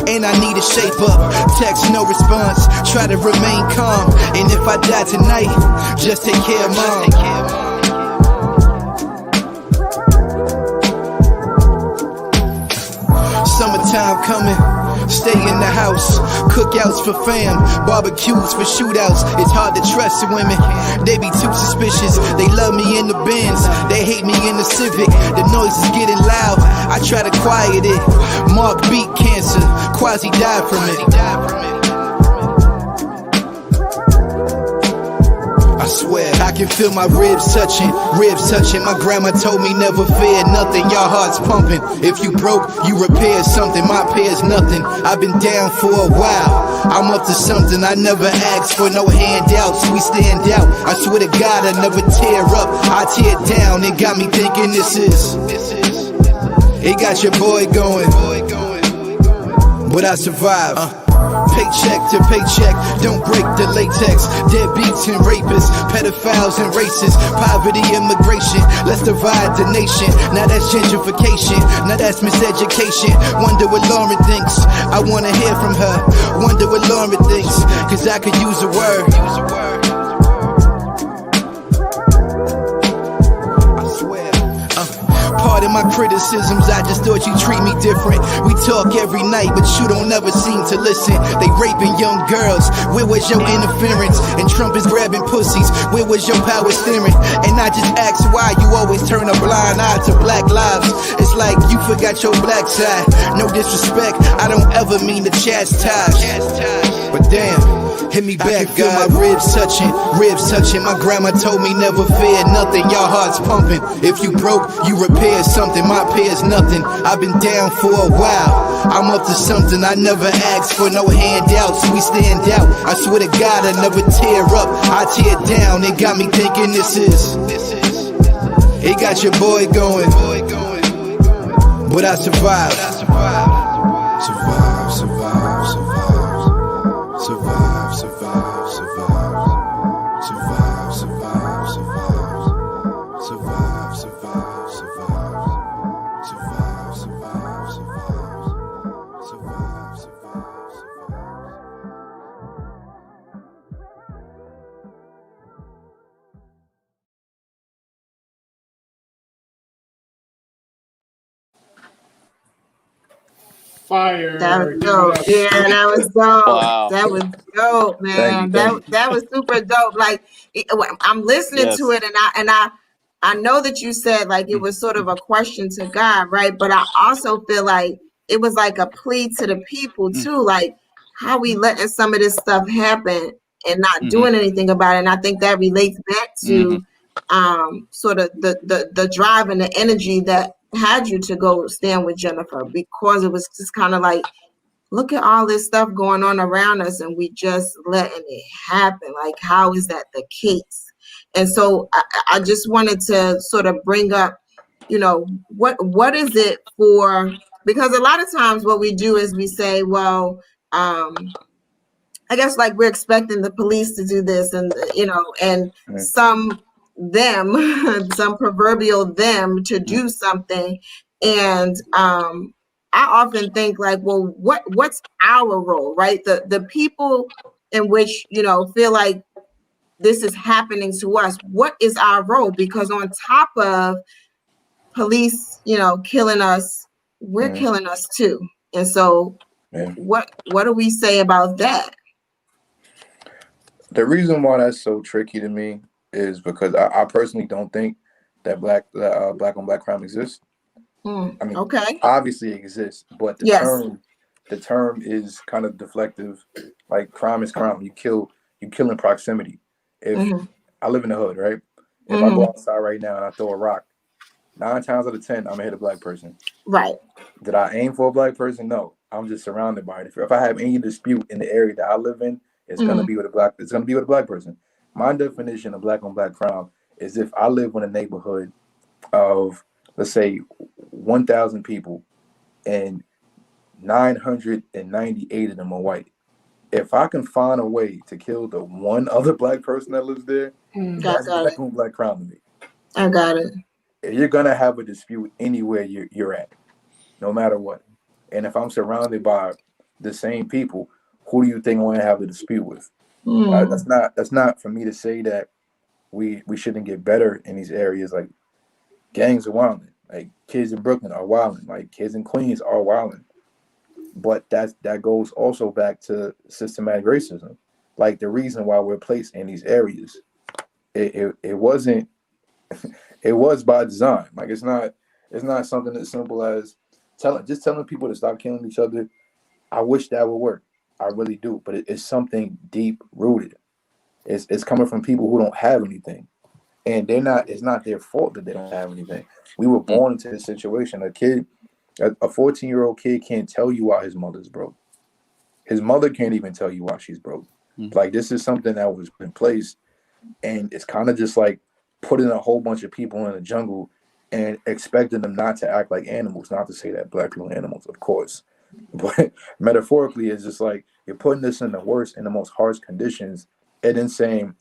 Speaker 6: and I need a shape up. Text no response, try to remain calm. And if I die tonight, just take care of mom. Summertime coming, stay in the house. Cookouts for fam, barbecues for shootouts. It's hard to trust women, they be too suspicious. They love me in the Benz, they hate me in the Civic. The noise is getting loud, I try to quiet it. Mark beat cancer, Quasi died from it. I swear, I can feel my ribs touching. My grandma told me never fear nothing, your heart's pumping. If you broke, you repair something, my pair's nothing. I've been down for a while, I'm up to something. I never asked for no handouts, we stand out. I swear to God, I never tear up, I tear down. It got me thinking it got your boy going, but I survived. Paycheck to paycheck, don't break the latex. Deadbeats and rapists, pedophiles and racists. Poverty, immigration, let's divide the nation. Now that's gentrification, now that's miseducation. Wonder what Lauren thinks, I wanna hear from her. Wonder what Lauren thinks, cause I could use a word. I swear, pardon my criticisms, I just thought you treat me different. We talk every night, but you don't ever seem to listen. They raping young girls, where was your interference? And Trump is grabbing pussies, where was your power steering? And I just ask why you always turn a blind eye to black lives. It's like you forgot your black side. No disrespect, I don't ever mean to chastise, but damn, hit me back, feel my ribs touching. My grandma told me never fear nothing, your heart's pumping. If you broke, you repair something, my peer's nothing. I've been down for a while, I'm up to something. I never asked for no handouts, we stand out. I swear to God, I never tear up, I tear down. It got me thinking it got your boy going, but I survived.
Speaker 2: Fire.
Speaker 3: That was dope. Yeah, that was dope.
Speaker 4: Wow.
Speaker 3: That was dope, man.
Speaker 5: Thank you.
Speaker 3: That was super dope. Like I'm listening to it, and I know that you said like it was sort of a question to God, right? But I also feel like it was like a plea to the people too, like how we letting some of this stuff happen and not doing anything about it. And I think that relates back to sort of the drive and the energy that had you to go stand with Jennifer, because it was just kind of like, look at all this stuff going on around us and we just letting it happen. Like, how is that the case? And so I just wanted to sort of bring up, you know, what is it for, because a lot of times what we do is we say, well, I guess like we're expecting the police to do this, and you know, and some proverbial them to do something. And I often think like, well, what's our role, right? The people in which, you know, feel like this is happening to us, what is our role? Because on top of police, you know, killing us, we're killing us too. And so what do we say about that?
Speaker 5: The reason why that's so tricky to me is because I personally don't think that black on black crime exists. I mean, obviously it exists, but the term is kind of deflective. Like, crime is crime. You kill in proximity. If I live in the hood, right? If I go outside right now and I throw a rock, 9 times out of 10, I'm gonna hit a black person.
Speaker 3: Right.
Speaker 5: Did I aim for a black person? No. I'm just surrounded by it. If I have any dispute in the area that I live in, it's gonna be with a black. It's gonna be with a black person. My definition of black on black crime is if I live in a neighborhood of, let's say, 1,000 people, and 998 of them are white. If I can find a way to kill the one other black person that lives there, that's black on black crime to me.
Speaker 3: I got it.
Speaker 5: You're gonna have a dispute anywhere you're at, no matter what. And if I'm surrounded by the same people, who do you think I want to have the dispute with? That's not for me to say that we shouldn't get better in these areas. Like, gangs are wilding. Like, kids in Brooklyn are wilding. Like, kids in Queens are wilding. But that goes also back to systematic racism. Like, the reason why we're placed in these areas, it wasn't. It was by design. Like, it's not something as simple as telling people to stop killing each other. I wish that would work. I really do. But it's something deep rooted. It's coming from people who don't have anything, and it's not their fault that they don't have anything. We were born into this situation. A 14-year-old kid can't tell you why his mother's broke. His mother can't even tell you why she's broke. Like, this is something that was in place, and it's kind of just like putting a whole bunch of people in a jungle and expecting them not to act like animals. Not to say that black people are animals, of course, but metaphorically, it's just like you're putting this in the worst and the most harsh conditions, and then saying,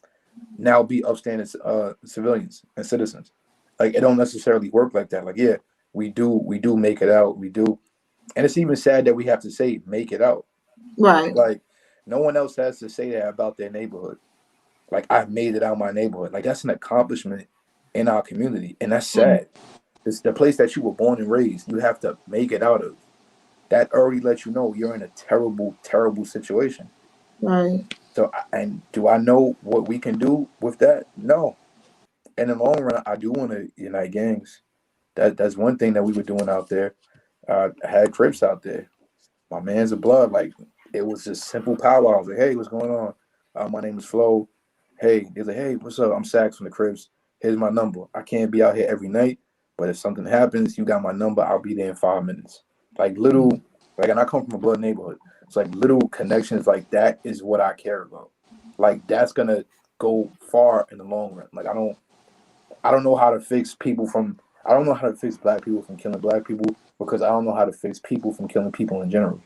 Speaker 5: now be upstanding civilians and citizens. Like, it don't necessarily work like that. Like, yeah, we do make it out. We do. And it's even sad that we have to say make it out.
Speaker 3: Right.
Speaker 5: Like, no one else has to say that about their neighborhood. Like, I've made it out of my neighborhood. Like, that's an accomplishment in our community. And that's sad. It's the place that you were born and raised. You have to make it out of. That already lets you know you're in a terrible, terrible situation.
Speaker 3: Right.
Speaker 5: So, and do I know what we can do with that? No. In the long run, I do want to unite gangs. That's one thing that we were doing out there. I had Crips out there. My man's a blood. Like, it was just simple powwow. I was like, hey, what's going on? My name is Flo. Hey, they're like, hey, what's up? I'm Sax from the Crips. Here's my number. I can't be out here every night, but if something happens, you got my number. I'll be there in 5 minutes. Like little, like, and I come from a blood neighborhood. It's like little connections like that is what I care about. Like, that's gonna go far in the long run. Like, I don't know how to fix people from. I don't know how to fix black people from killing black people because I don't know how to fix people from killing people in general.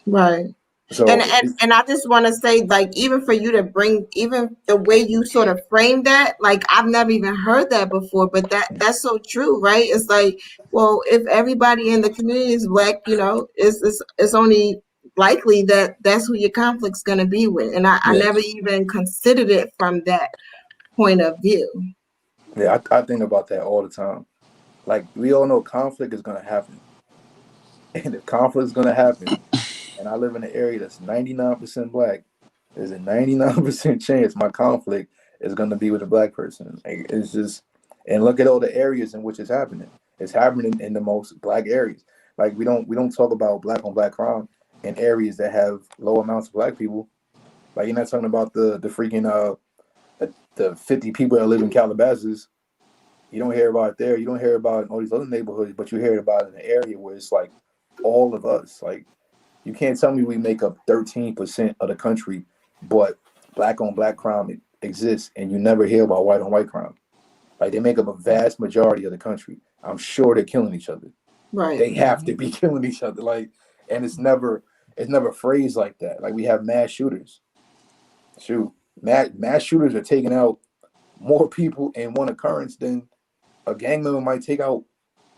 Speaker 3: Right. And
Speaker 5: So
Speaker 3: and I just want to say, like, even for you to bring, even the way you sort of frame that, like, I've never even heard that before, but that's so true, right? It's like, well, if everybody in the community is black, it's only likely that that's who your conflict's going to be with. And I
Speaker 5: yeah,
Speaker 3: never even considered it from that point of view.
Speaker 5: yeah, I think about that all the time. Like, we all know conflict is gonna happen, and if conflict is gonna happen, and I live in an area that's 99% black, there's a 99% chance my conflict is gonna be with a black person. Like, it's just, and look at all the areas in which it's happening. It's happening in the most black areas. Like, we don't talk about black on black crime in areas that have low amounts of black people. Like, you're not talking about the freaking the 50 people that live in Calabasas. You don't hear about it there. You don't hear about it in all these other neighborhoods, but you hear about it in an area where it's like all of us. Like, you can't tell me we make up 13% of the country, but black on black crime exists, and you never hear about white on white crime. Like, they make up a vast majority of the country. I'm sure they're killing each other.
Speaker 3: Right.
Speaker 5: They have to be killing each other. Like, and it's never phrased like that. Like, we have mass shooters. Shoot, mass shooters are taking out more people in one occurrence than a gang member might take out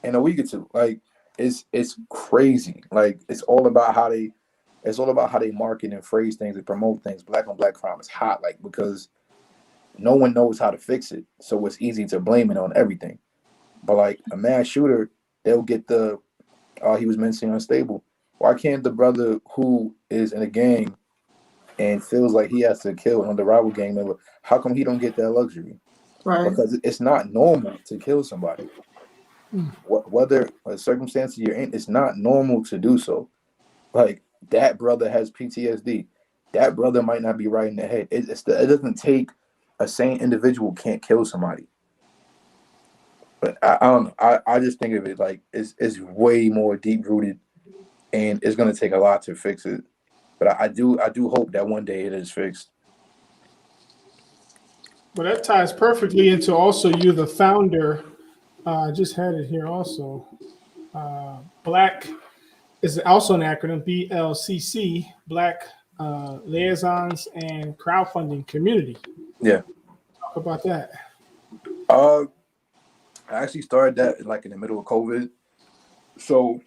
Speaker 5: in a week or two. Like, it's crazy. Like, it's all about how they market and phrase things and promote things. Black on black crime is hot, like, because no one knows how to fix it, so it's easy to blame it on everything. But like a mass shooter, they'll get he was mentally unstable. Why can't the brother who is in a gang and feels like he has to kill another rival gang member, how come he don't get that luxury?
Speaker 3: Right.
Speaker 5: Because it's not normal to kill somebody. Whether a circumstance you're in, it's not normal to do so. Like, that brother has PTSD. That brother might not be right in the head. It doesn't take a sane individual can't kill somebody. But I don't know. I just think of it like it's way more deep rooted, and it's gonna take a lot to fix it. But I do hope that one day it is fixed.
Speaker 2: Well, that ties perfectly into also you, the founder. I just had it here also. Black is also an acronym, BLCC, Black Liaisons and Crowdfunding Community.
Speaker 5: Yeah.
Speaker 2: Talk about that.
Speaker 5: I actually started that like in the middle of COVID. So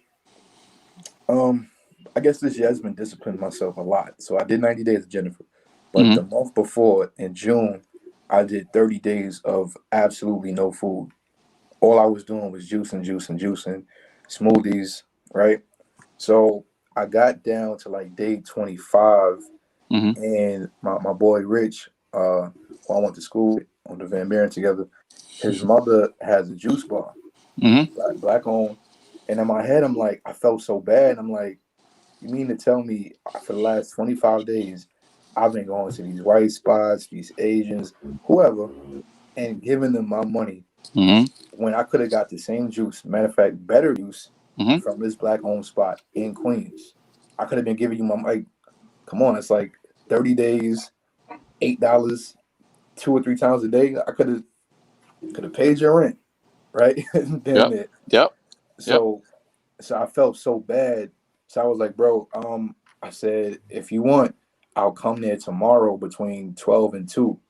Speaker 5: I guess this year has been disciplining myself a lot. So I did 90 days of Jennifer. But the month before, in June, I did 30 days of absolutely no food. All I was doing was juicing, smoothies, right? So I got down to like day 25, and my boy Rich, who I went to school with on the Van Buren together, his mother has a juice bar, black owned. And in my head, I'm like, I felt so bad. I'm like, you mean to tell me for the last 25 days, I've been going to these white spots, these Asians, whoever, and giving them my money when I could have got the same juice, matter of fact, better juice from this black-owned spot in Queens. I could have been giving you my, like, come on, it's like 30 days, $8, 2 or 3 times a day. I could have paid your rent, right? Damn it.
Speaker 4: Yep.
Speaker 5: So I felt so bad. So I was like, bro, I said, if you want, I'll come there tomorrow between 12 and 2.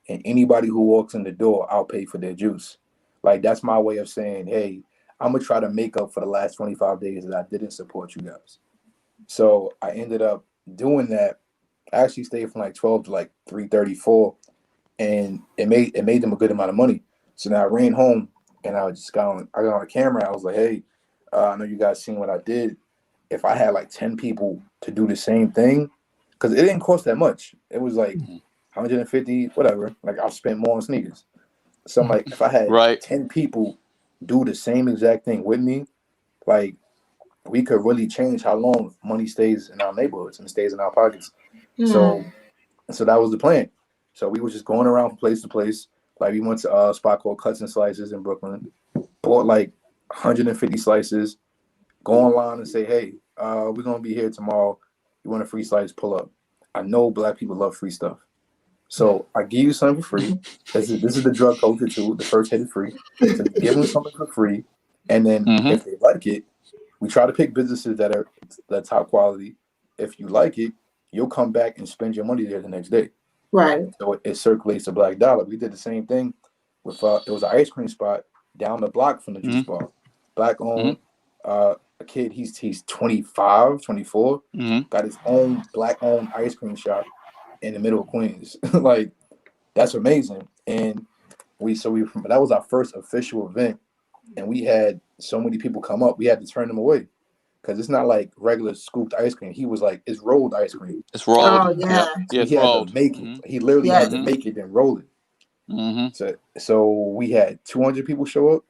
Speaker 5: And anybody who walks in the door, I'll pay for their juice. Like, that's my way of saying, hey, I'm going to try to make up for the last 25 days that I didn't support you guys. So I ended up doing that. I actually stayed from like 12 to like 3:34, and it made them a good amount of money. So now I ran home and I got on the camera. I was like, hey, I know you guys seen what I did. If I had like 10 people to do the same thing, because it didn't cost that much. It was like 150, whatever. Like I've spent more on sneakers. So I'm like, if I had
Speaker 4: Right.
Speaker 5: 10 people do the same exact thing with me, like we could really change how long money stays in our neighborhoods and stays in our pockets. So that was the plan. So we were just going around from place to place. Like we went to a spot called Cuts and Slices in Brooklyn, bought like 150 slices, go online and say, hey, we're gonna be here tomorrow. You want a free slice? Pull up. I know black people love free stuff. So I give you something for free. This is the drug culture too. The first hit is free. So you give them something for free. And then if they like it, we try to pick businesses that are top quality. If you like it, you'll come back and spend your money there the next day.
Speaker 3: Right.
Speaker 5: So it circulates the black dollar. We did the same thing with it was an ice cream spot down the block from the juice bar. Black owned, a kid, he's 25, 24, got his own black owned ice cream shop in the middle of Queens. Like that's amazing. And that was our first official event, and we had so many people come up, we had to turn them away. Because it's not like regular scooped ice cream. He was like, it's rolled ice cream.
Speaker 4: It's rolled.
Speaker 3: Oh yeah.
Speaker 4: Yeah,
Speaker 5: He had to make it. He literally had to make it and roll it. So we had 200 people show up,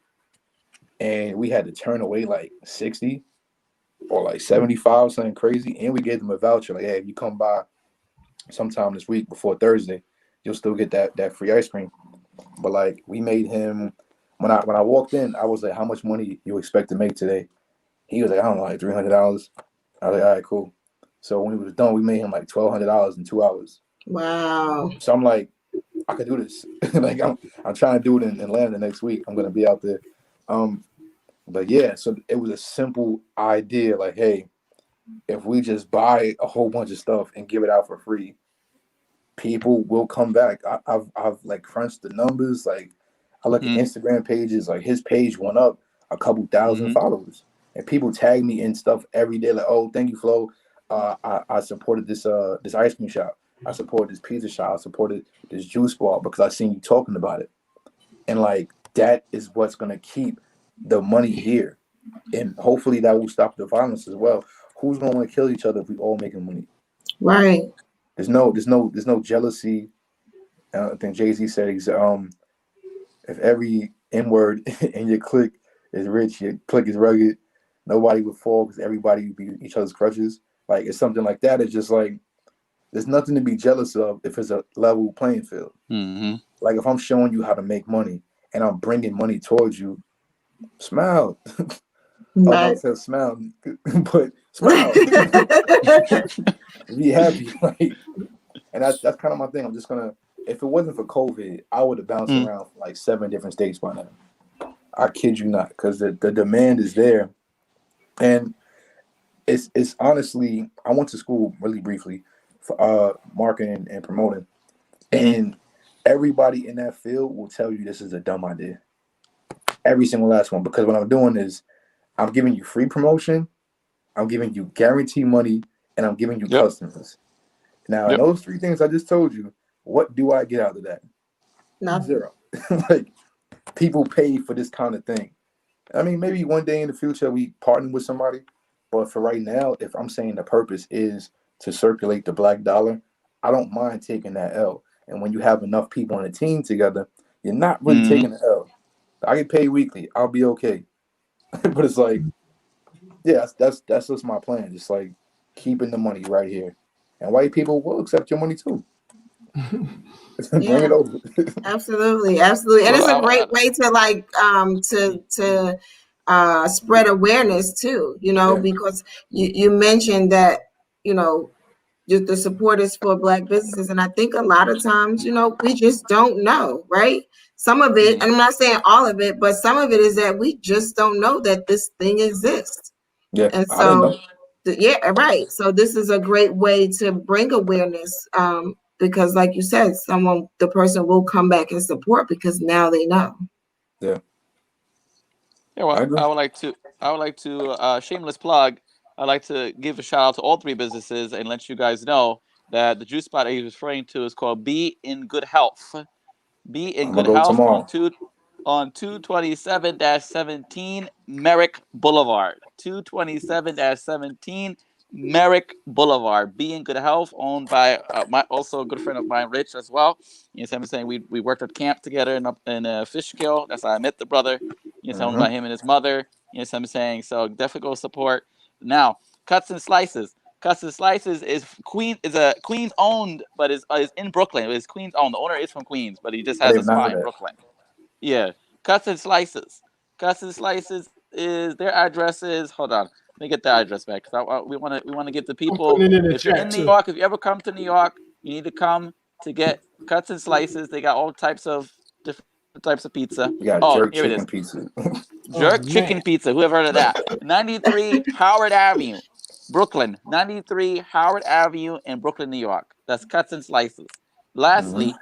Speaker 5: and we had to turn away like 60 or like 75, something crazy. And we gave them a voucher. Like, hey, if you come by sometime this week before Thursday, you'll still get that free ice cream. But like we made him, when I walked in, I was like, how much money you expect to make today? He was like, I don't know, like $300. I was like, all right, cool. So when he was done, we made him like $1,200 in 2 hours.
Speaker 3: Wow.
Speaker 5: So I'm like, I could do this. Like I'm trying to do it in Atlanta next week. I'm gonna be out there. But yeah, so it was a simple idea. Like, hey, if we just buy a whole bunch of stuff and give it out for free, people will come back. I've like crunched the numbers. Like I look at Instagram pages. Like his page went up a couple thousand followers. And people tag me in stuff every day, like, "Oh, thank you, F.L.O.W. I supported this ice cream shop. I supported this pizza shop. I supported this juice bar because I seen you talking about it." And like that is what's gonna keep the money here, and hopefully that will stop the violence as well. Who's gonna want to kill each other if we all making money?
Speaker 3: Right.
Speaker 5: There's no jealousy. I think Jay-Z said, if every N-word in your clique is rich, your clique is rugged, nobody would fall because everybody would be each other's crutches. Like it's something like that. It's just like there's nothing to be jealous of if it's a level playing field. Like if I'm showing you how to make money and I'm bringing money towards you, smile. Oh no, it says smile, but smile. Be happy. Like, and that's kind of my thing. I'm just gonna. If it wasn't for COVID, I would have bounced around like 7 different states by now. I kid you not, because the demand is there. And it's honestly, I went to school really briefly for marketing and promoting, and everybody in that field will tell you this is a dumb idea. Every single last one, because what I'm doing is I'm giving you free promotion, I'm giving you guaranteed money, and I'm giving you customers. Now, in those 3 things I just told you, what do I get out of that?
Speaker 3: Nothing.
Speaker 5: 0. Like people pay for this kind of thing. I mean, maybe one day in the future we partner with somebody, but for right now, if I'm saying the purpose is to circulate the black dollar, I don't mind taking that L. And when you have enough people on a team together, you're not really taking the L. I get paid weekly. I'll be okay. But it's like, yeah, that's just my plan. Just like keeping the money right here, and white people will accept your money too. Bring it over.
Speaker 3: Absolutely, absolutely, and it's a great way to like to spread awareness too. You know, because you mentioned that the support is for Black businesses, and I think a lot of times we just don't know, right? Some of it, and I'm not saying all of it, but some of it is that we just don't know that this thing exists.
Speaker 5: Yeah,
Speaker 3: and
Speaker 5: I didn't know.
Speaker 3: Yeah, right. So this is a great way to bring awareness, because like you said, the person will come back and support because now they know.
Speaker 5: Yeah.
Speaker 4: Yeah, well, I would like to shameless plug. I'd like to give a shout out to all 3 businesses and let you guys know that the juice spot he's referring to is called Be in Good Health. Be in
Speaker 5: I'm
Speaker 4: Good
Speaker 5: gonna go
Speaker 4: Health
Speaker 5: tomorrow.
Speaker 4: on 227-17 Merrick Boulevard. 227-17 Merrick Boulevard. Be in good health, owned by my also a good friend of mine, Rich, as well. You know what I'm saying? We worked at camp together in Fishkill. That's how I met the brother. You know, owned by him and his mother. You know what I'm saying? So definitely go support. Now, Cuts and Slices. Cuts and Slices is a Queens owned, but is in Brooklyn. It's Queens owned. The owner is from Queens, but he just has a spot in Brooklyn. Yeah, Cuts and Slices. Cuts and Slices is their address is. Hold on, let me get the address back because we want to get the people. If you're in New York, if you ever come to New York, you need to come to get Cuts and Slices. They got all types of different types of pizza.
Speaker 5: We got jerk chicken pizza.
Speaker 4: Jerk chicken pizza. Who ever heard of that? 93 Howard Avenue, Brooklyn. 93 Howard Avenue in Brooklyn, New York. That's Cuts and Slices. Lastly,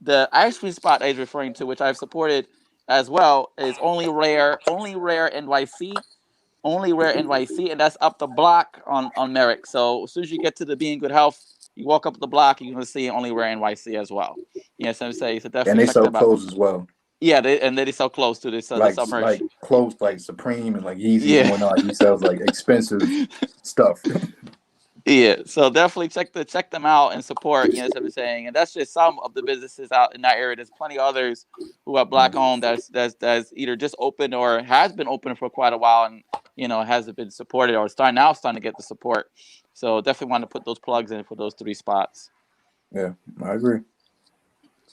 Speaker 4: the ice cream spot I was referring to, which I've supported as well, is Only Rare NYC. Only Rare NYC, and that's up the block on Merrick. So as soon as you get to the Be in Good Health, you walk up the block, you're going to see Only Rare NYC as well. Yes, I'm saying, so definitely.
Speaker 5: And they sell clothes as well.
Speaker 4: Yeah, they sell clothes too. They sell
Speaker 5: like clothes like Supreme and like Yeezy and whatnot. He sells like expensive stuff.
Speaker 4: Yeah, so definitely check them out and support. You know what I'm saying, and that's just some of the businesses out in that area. There's plenty others who are black owned that's either just open or has been open for quite a while, and hasn't been supported or starting to get the support. So definitely want to put those plugs in for those 3 spots.
Speaker 5: Yeah, I agree.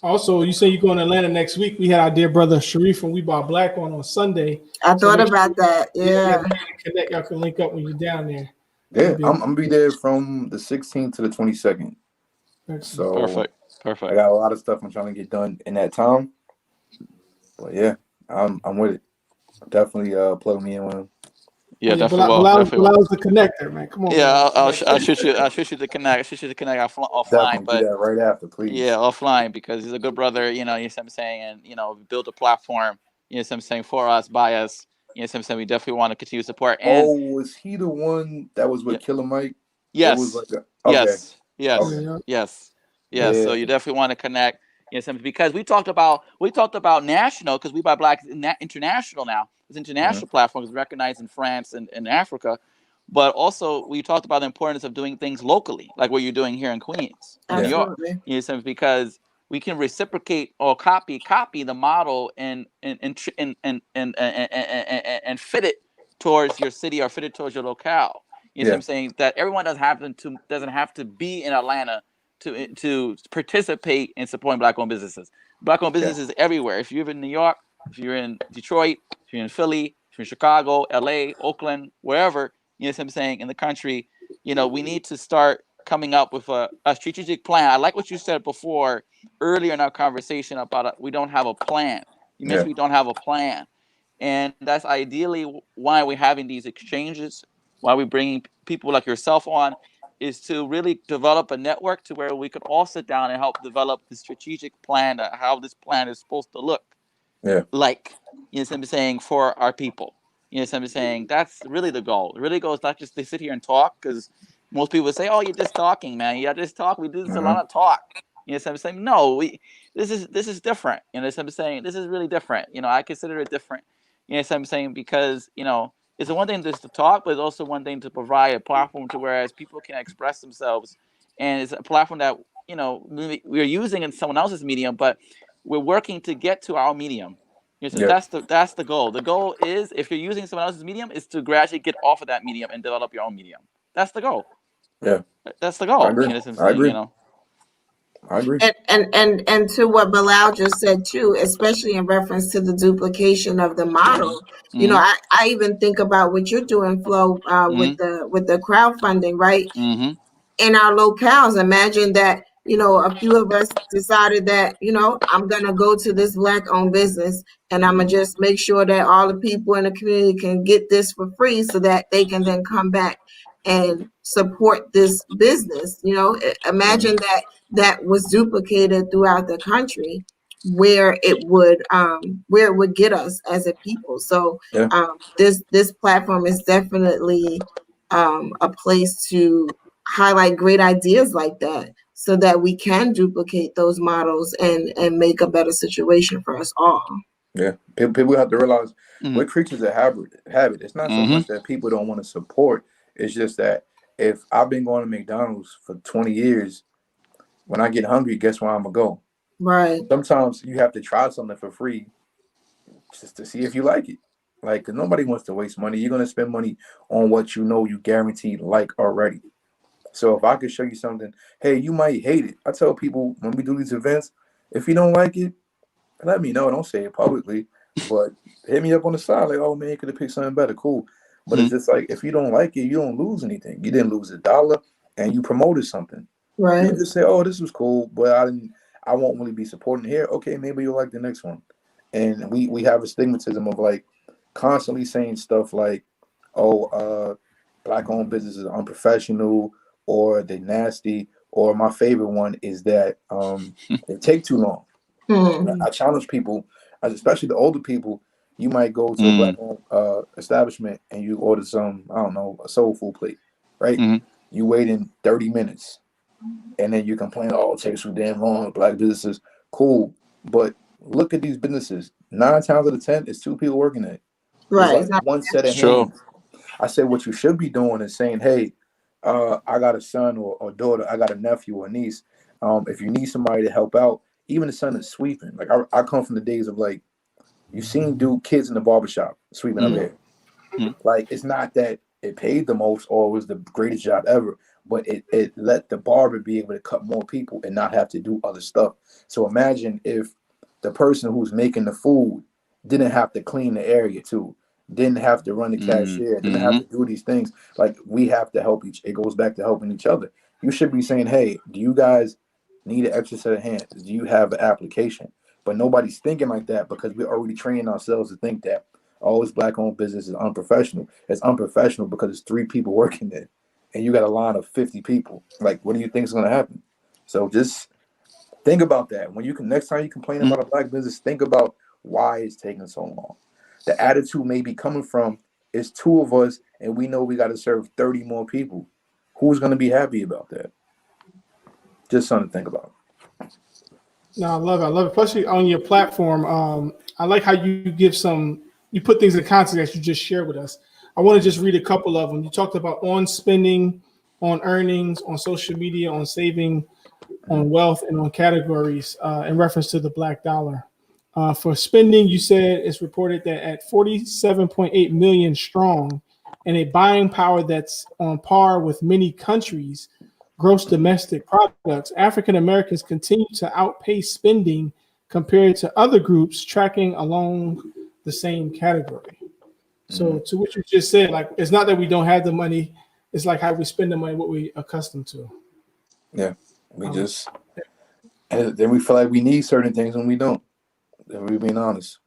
Speaker 2: Also, you say you're going to Atlanta next week. We had our dear brother Sharif from We Bought Black on Sunday.
Speaker 3: I thought about that. Yeah.
Speaker 2: Connect. Y'all can link up when you're down there.
Speaker 5: Yeah, I'm gonna be there from the 16th to the 22nd. So
Speaker 4: perfect.
Speaker 5: I got a lot of stuff I'm trying to get done in that time. But yeah, I'm with it. Definitely plug me in with him.
Speaker 4: Yeah, definitely. Bilal
Speaker 2: the connector, man. Come on.
Speaker 4: Yeah, I'll shoot you. I'll shoot you the connect. Offline,
Speaker 5: definitely
Speaker 4: but
Speaker 5: do that right after, please.
Speaker 4: Yeah, offline, because he's a good brother. You know what I'm saying, and build a platform. You know what I'm saying, for us, by us. You know what I'm saying. We definitely want to continue to support. And
Speaker 5: was he the one that was with Killer Mike?
Speaker 4: Yes.
Speaker 5: Was like
Speaker 4: Yes.
Speaker 5: Yeah.
Speaker 4: So you definitely want to connect. You know, because we talked about national, because We Buy Black is international now. It's international platforms recognized in France and in Africa, but also we talked about the importance of doing things locally, like what you're doing here in Queens, New York. You know, because we can reciprocate or copy the model and fit it towards your city or fit it towards your locale. You know what I'm saying? That everyone doesn't have to be in Atlanta to participate in supporting Black-owned businesses. Black-owned businesses everywhere. If you're in New York, if you're in Detroit, if you're in Philly, if you're in Chicago, LA, Oakland, wherever, you know what I'm saying, in the country, we need to start coming up with a strategic plan. I like what you said before, earlier in our conversation about we don't have a plan. You mentioned we don't have a plan. And that's ideally why we're having these exchanges, why we're bringing people like yourself on, is to really develop a network to where we could all sit down and help develop the strategic plan, how this plan is supposed to look. Like, you know what I'm saying, for our people. You know what I'm saying? That's really the goal. It really goes not just to sit here and talk, because most people say, "Oh, you're just talking, man. Yeah, just talk. We do this a lot of talk." You know what I'm saying? No, this is different. You know what I'm saying? This is really different. I consider it different. You know what I'm saying? Because it's one thing just to talk, but it's also one thing to provide a platform to whereas people can express themselves, and it's a platform that we're using in someone else's medium, but we're working to get to our medium. That's the goal. The goal is, if you're using someone else's medium, is to gradually get off of that medium and develop your own medium. That's the goal.
Speaker 5: Yeah,
Speaker 4: that's the goal.
Speaker 5: I agree. I agree.
Speaker 3: And to what Bilal just said too, especially in reference to the duplication of the model. I even think about what you're doing, Flo, with the crowdfunding, right? In our locales. Imagine that, a few of us decided that, I'm going to go to this Black-owned business and I'm going to just make sure that all the people in the community can get this for free so that they can then come back and support this business. Imagine that was duplicated throughout the country, where it would get us as a people. So this platform is definitely a place to highlight great ideas like that, so that we can duplicate those models and make a better situation for us all.
Speaker 5: Yeah, people have to realize
Speaker 4: Mm-hmm.
Speaker 5: we're creatures of habit. It's not so
Speaker 4: Mm-hmm.
Speaker 5: much that people don't want to support. It's just that if I've been going to McDonald's for 20 years, when I get hungry, guess where I'm gonna go?
Speaker 3: Right.
Speaker 5: Sometimes you have to try something for free just to see if you like it. Like, 'cause nobody wants to waste money. You're gonna spend money on what you know you guaranteed like already. So if I could show you something, hey, you might hate it. I tell people when we do these events, if you don't like it, let me know. Don't say it publicly, but hit me up on the side. Like, oh man, you could have picked something better. Cool. But it's just like if you don't like it, you don't lose anything. You didn't lose $1, and you promoted something. You
Speaker 3: Right.
Speaker 5: can just say, oh, this was cool, but I didn't. I won't really be supporting here. Okay, maybe you'll like the next one. And we have a stigmatism of like constantly saying stuff like, oh, black owned businesses are unprofessional or they're nasty. Or my favorite one is that they take too long.
Speaker 3: Hmm.
Speaker 5: I challenge people, especially the older people. You might go to a
Speaker 4: Mm-hmm.
Speaker 5: black-owned establishment and you order some, I don't know, a soul food plate, right?
Speaker 4: Mm-hmm.
Speaker 5: You wait in 30 minutes and then you complain, oh, it takes so damn long. Black businesses, cool. But look at these businesses. 9 times out of 10, it's two people working there. It's
Speaker 3: Right.
Speaker 5: like
Speaker 3: It's not
Speaker 5: one set
Speaker 4: It's
Speaker 5: of
Speaker 4: true.
Speaker 5: hands. I said, what you should be doing is saying, hey, I got a son or daughter, I got a nephew or niece. If you need somebody to help out, even the son is sweeping. Like I come from the days of like you seen kids in the barbershop sweeping up
Speaker 4: Mm-hmm.
Speaker 5: here. Like it's not that it paid the most or it was the greatest job ever, but it let the barber be able to cut more people and not have to do other stuff. So imagine if the person who's making the food didn't have to clean the area too, didn't have to run the cashier, didn't have
Speaker 4: Mm-hmm.
Speaker 5: to do these things. Like we have to help each. It goes back to helping each other. You should be saying, "Hey, do you guys need an extra set of hands? Do you have an application?" But nobody's thinking like that because we're already training ourselves to think that oh, it's black owned business is unprofessional. It's unprofessional because it's 3 people working there, and you got a line of 50 people. Like, what do you think is going to happen? So just think about that. When you can next time you complain about a black business, think about why it's taking so long. The attitude may be coming from it's 2 of us, and we know we got to serve 30 more people. Who's going to be happy about that? Just something to think about.
Speaker 2: No, I love it. I love it. Especially on your platform. I like how you give you put things in context that you just shared with us. I want to just read a couple of them. You talked about on spending, on earnings, on social media, on saving, on wealth, and on categories in reference to the black dollar. For spending, you said it's reported that at 47.8 million strong and a buying power that's on par with many countries, gross domestic products, African Americans continue to outpace spending compared to other groups tracking along the same category. So, to what you just said, like it's not that we don't have the money; it's like how we spend the money, what we accustomed to.
Speaker 5: Yeah, we
Speaker 2: Um,
Speaker 5: just and then we feel like we need certain things when we don't. If we're being honest.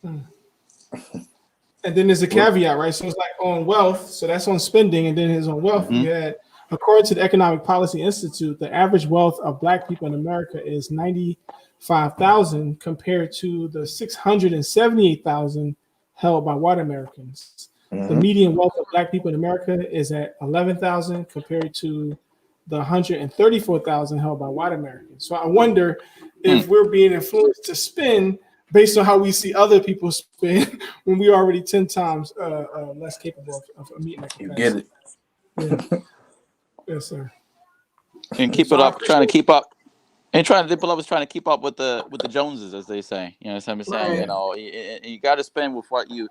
Speaker 2: And then there's a
Speaker 5: Well,
Speaker 2: caveat, right? So it's like on wealth, so that's on spending, and then it's on wealth.
Speaker 4: Mm-hmm.
Speaker 2: You had, according to the Economic Policy Institute, the average wealth of Black people in America is 95,000 compared to the 678,000 held by white Americans. The
Speaker 5: mm-hmm.
Speaker 2: median wealth of Black people in America is at 11,000 compared to the 134,000 held by white Americans. So I wonder if we're being influenced to spend based on how we see other people spend when we are already 10 times less capable of meeting that
Speaker 5: You get
Speaker 2: capacity.
Speaker 5: it.
Speaker 2: Yeah. Yes, sir.
Speaker 4: And keep
Speaker 2: So
Speaker 4: it
Speaker 2: I
Speaker 4: up, trying to
Speaker 2: appreciate
Speaker 4: keep up. And trying to Bilal was trying to keep up with the Joneses, as they say. You know what I'm saying?
Speaker 3: Right.
Speaker 4: You know, you got to spend with what you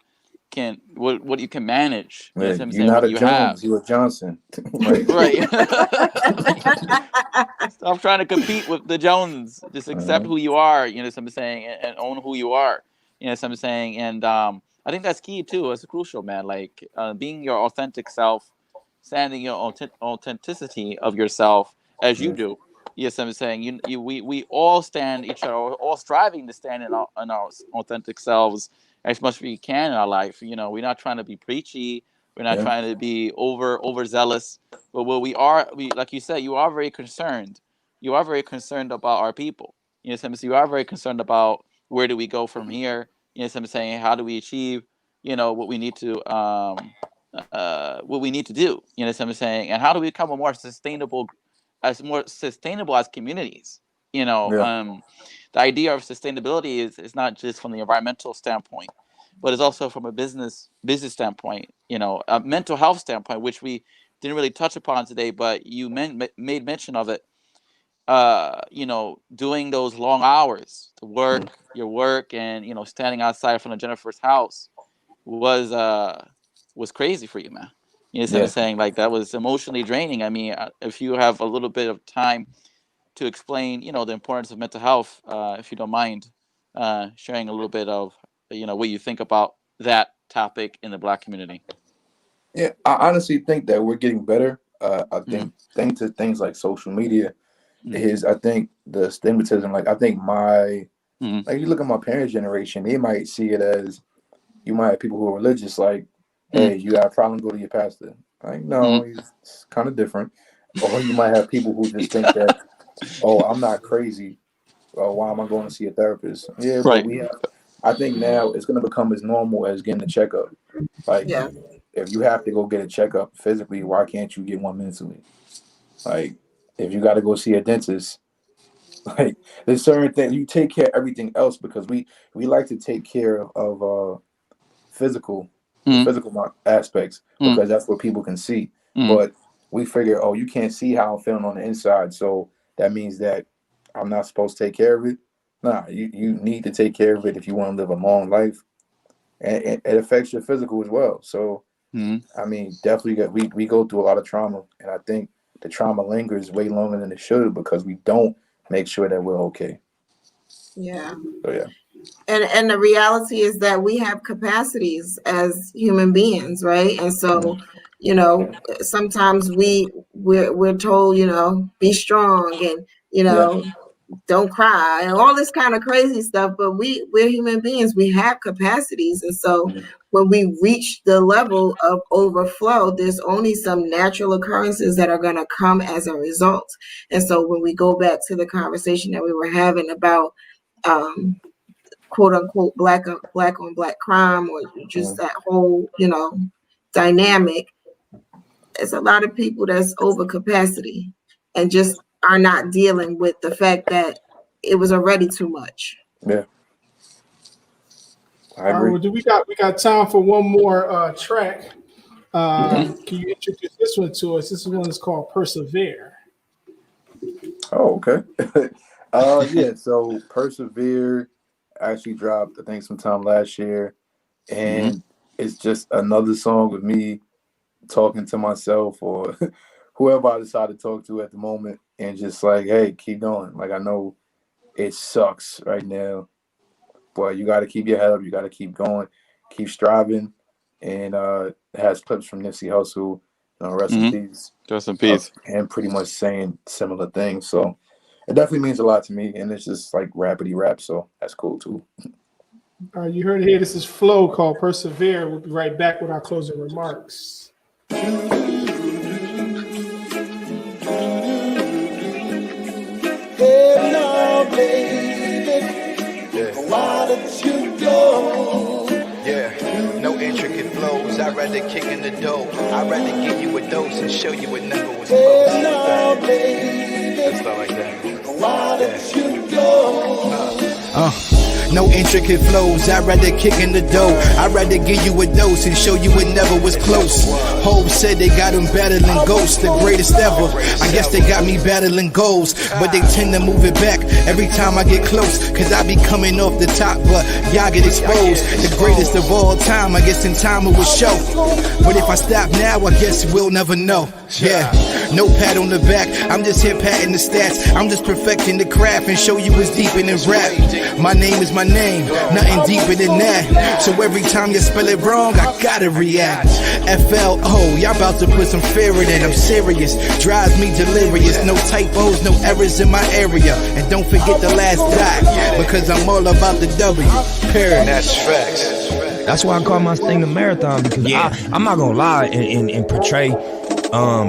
Speaker 4: can, what you can manage. You know
Speaker 5: Yeah,
Speaker 4: what I'm
Speaker 5: you're
Speaker 4: saying?
Speaker 5: not
Speaker 4: What
Speaker 5: a
Speaker 4: you have.
Speaker 5: Jones, you're a Johnson. Right.
Speaker 4: Right. Stop trying to compete with the Joneses. Just accept
Speaker 5: Uh-huh.
Speaker 4: who you are. You know what I'm saying, and own who you are. You know what I'm saying, and I think that's key too. It's crucial, man. Like being your authentic self, standing your authenticity of yourself as you
Speaker 5: Mhm.
Speaker 4: do. Yes, I'm saying we all stand each other, all striving to stand in our authentic selves as much as we can in our life. You know, we're not trying to be preachy. We're not
Speaker 5: Yeah.
Speaker 4: trying to be overzealous. But what we like you said, you are very concerned. You are very concerned about our people. You know what I'm saying? You are very concerned about where do we go from here. You know what I'm saying? How do we achieve, what we need to do. You know what I'm saying? And how do we become a more sustainable as communities? You know,
Speaker 5: Yeah.
Speaker 4: the idea of sustainability is not just from the environmental standpoint, but it's also from a business standpoint, a mental health standpoint, which we didn't really touch upon today, but you made mention of it. Doing those long hours to work, your work, and standing outside from Jennifer's house was crazy for you, man. Instead of saying like that was emotionally draining. I mean, if you have a little bit of time to explain, the importance of mental health, if you don't mind sharing a little bit of, what you think about that topic in the Black community.
Speaker 5: Yeah, I honestly think that we're getting better. I think thanks to things like social media, I think the stigmatism, like I think like you look at my parents' generation, they might see it as, you might have people who are religious, like, hey, you got a problem, go to your pastor. Like, no, he's kind of different. Or you might have people who just think that, oh, I'm not crazy. Oh, why am I going to see a therapist? Yeah, but I think now it's going to become as normal as getting a checkup. Like, if you have to go get a checkup physically, why can't you get one mentally? Like, if you got to go see a dentist, like, there's certain things, you take care of everything else, because we like to take care of physical aspects, because that's what people can see. But we figure, oh, you can't see how I'm feeling on the inside, so that means that I'm not supposed to take care of it. Nah, you need to take care of it if you want to live a long life, and it affects your physical as well. So I mean, definitely we go through a lot of trauma, and I think the trauma lingers way longer than it should, because we don't make sure that we're okay.
Speaker 3: Yeah.
Speaker 5: So yeah.
Speaker 3: And the reality is that we have capacities as human beings, right? And so, sometimes we're told, be strong and, don't cry and all this kind of crazy stuff. But we're human beings. We have capacities. And so when we reach the level of overflow, there's only some natural occurrences that are going to come as a result. And so when we go back to the conversation that we were having about, quote unquote, black on black crime, or just that whole, dynamic, there's a lot of people that's over capacity and just are not dealing with the fact that it was already too much.
Speaker 5: Yeah. I agree.
Speaker 2: Well, we got time for one more track. Can you introduce this one to us? This one is called Persevere.
Speaker 5: Oh, okay. Yeah, so Persevere actually dropped, I think, sometime last year, and it's just another song with me talking to myself or whoever I decide to talk to at the moment, and just like, hey, keep going. Like, I know it sucks right now, but you got to keep your head up. You got to keep going, keep striving. And it has clips from Nipsey Hussle, rest in peace.
Speaker 4: Rest in peace.
Speaker 5: And pretty much saying similar things. So it definitely means a lot to me, and it's just like rapidy rap, so that's cool too.
Speaker 2: All right, you heard it here. This is F.L.O.W called Persevere. We'll be right back with our closing remarks.
Speaker 6: Hello, baby. Why did you go?
Speaker 7: Yeah, no intricate flows. I'd rather kick in the dough. I'd rather give you a dose and show you it never was close.
Speaker 6: Hello, baby.
Speaker 7: It's not like that.
Speaker 6: Why did you go? No intricate flows, I'd rather kick in the dough. I'd rather give you a dose and show you it never was close. Hope said they got him battling ghosts, the greatest ever. I guess they got me battling goals, but they tend to move it back every time I get close. Cause I be coming off the top, but y'all get exposed. The greatest of all time, I guess in time it will show. But if I stop now, I guess we'll never know. Yeah, no pat on the back, I'm just here patting the stats. I'm just perfecting the craft and show you what's deep in the rap. My name is my name, nothing deeper than that. So every time you spell it wrong, I gotta react. F.L.O. Y'all about to put some fear in it, I'm serious. Drives me delirious, no typos, no errors in my area. And don't forget the last dot, because I'm all about the W, period.
Speaker 7: That's facts.
Speaker 8: That's why I call my thing the marathon, because I'm not gonna lie and portray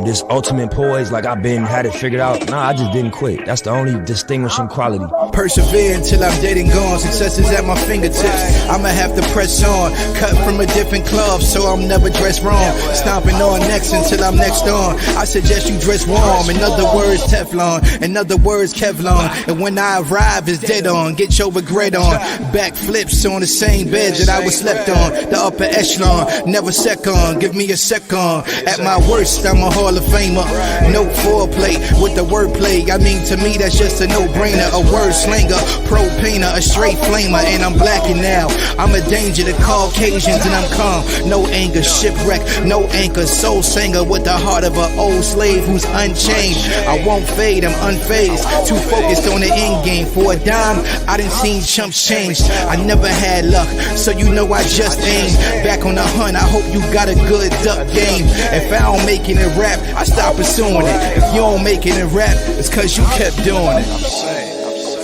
Speaker 8: this ultimate poise like I've had it figured out. Nah, I just didn't quit. That's the only distinguishing quality.
Speaker 6: persevere until I'm dead and gone. Success is at my fingertips. I'ma have to press on. Cut from a different club, so I'm never dressed wrong. Stomping on next until I'm next on. I suggest you dress warm. In other words, Teflon. In other words, Kevlon. And when I arrive, it's dead on. Get your regret on. Backflips on the same bed that I was slept on. The upper echelon, never second. Give me a second. At my worst, I'm a Hall of Famer. No foreplay with the wordplay. I mean, to me, that's just a no-brainer. A word slanger, pro painter, a straight flamer, and I'm blacking now. I'm a danger to Caucasians, and I'm calm. No anger, shipwreck, no anchor. Soul singer with the heart of an old slave who's unchained. I won't fade, I'm unfazed. Too focused on the end game. For a dime, I done seen chumps change. I never had luck, so you know I just aim. Back on the hunt, I hope you got a good duck game. If I don't make it in rap, I stop pursuing it. If you don't make it in rap, it's cause you kept doing it.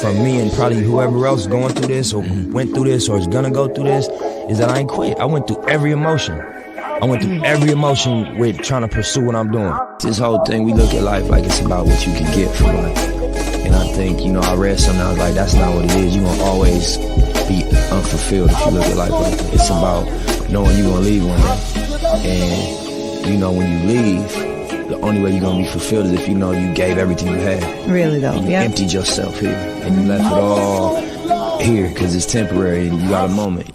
Speaker 8: From me and probably whoever else going through this or went through this or is gonna go through this, is that I ain't quit. I went through every emotion. I went through every emotion with trying to pursue what I'm doing. This whole thing, we look at life like it's about what you can get from life. And I think, I read something, I was like, that's not what it is. You're gonna always be unfulfilled if you look at life like that. It's about knowing you're gonna leave one day. And, when you leave, the only way you're gonna be fulfilled is if you know you gave everything you had.
Speaker 9: Really though,
Speaker 8: and you emptied yourself here. And you left it all here because it's temporary and you got a moment,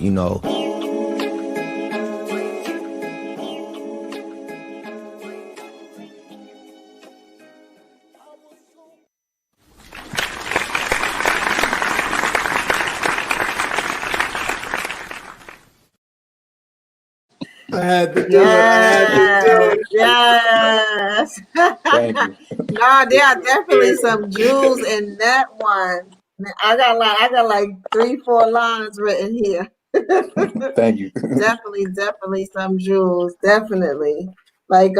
Speaker 2: I had to do it.
Speaker 3: Yes.
Speaker 5: Thank you.
Speaker 3: No, there are definitely some jewels in that one. I got like 3-4 lines written here.
Speaker 5: Thank you.
Speaker 3: Definitely some jewels. Definitely. Like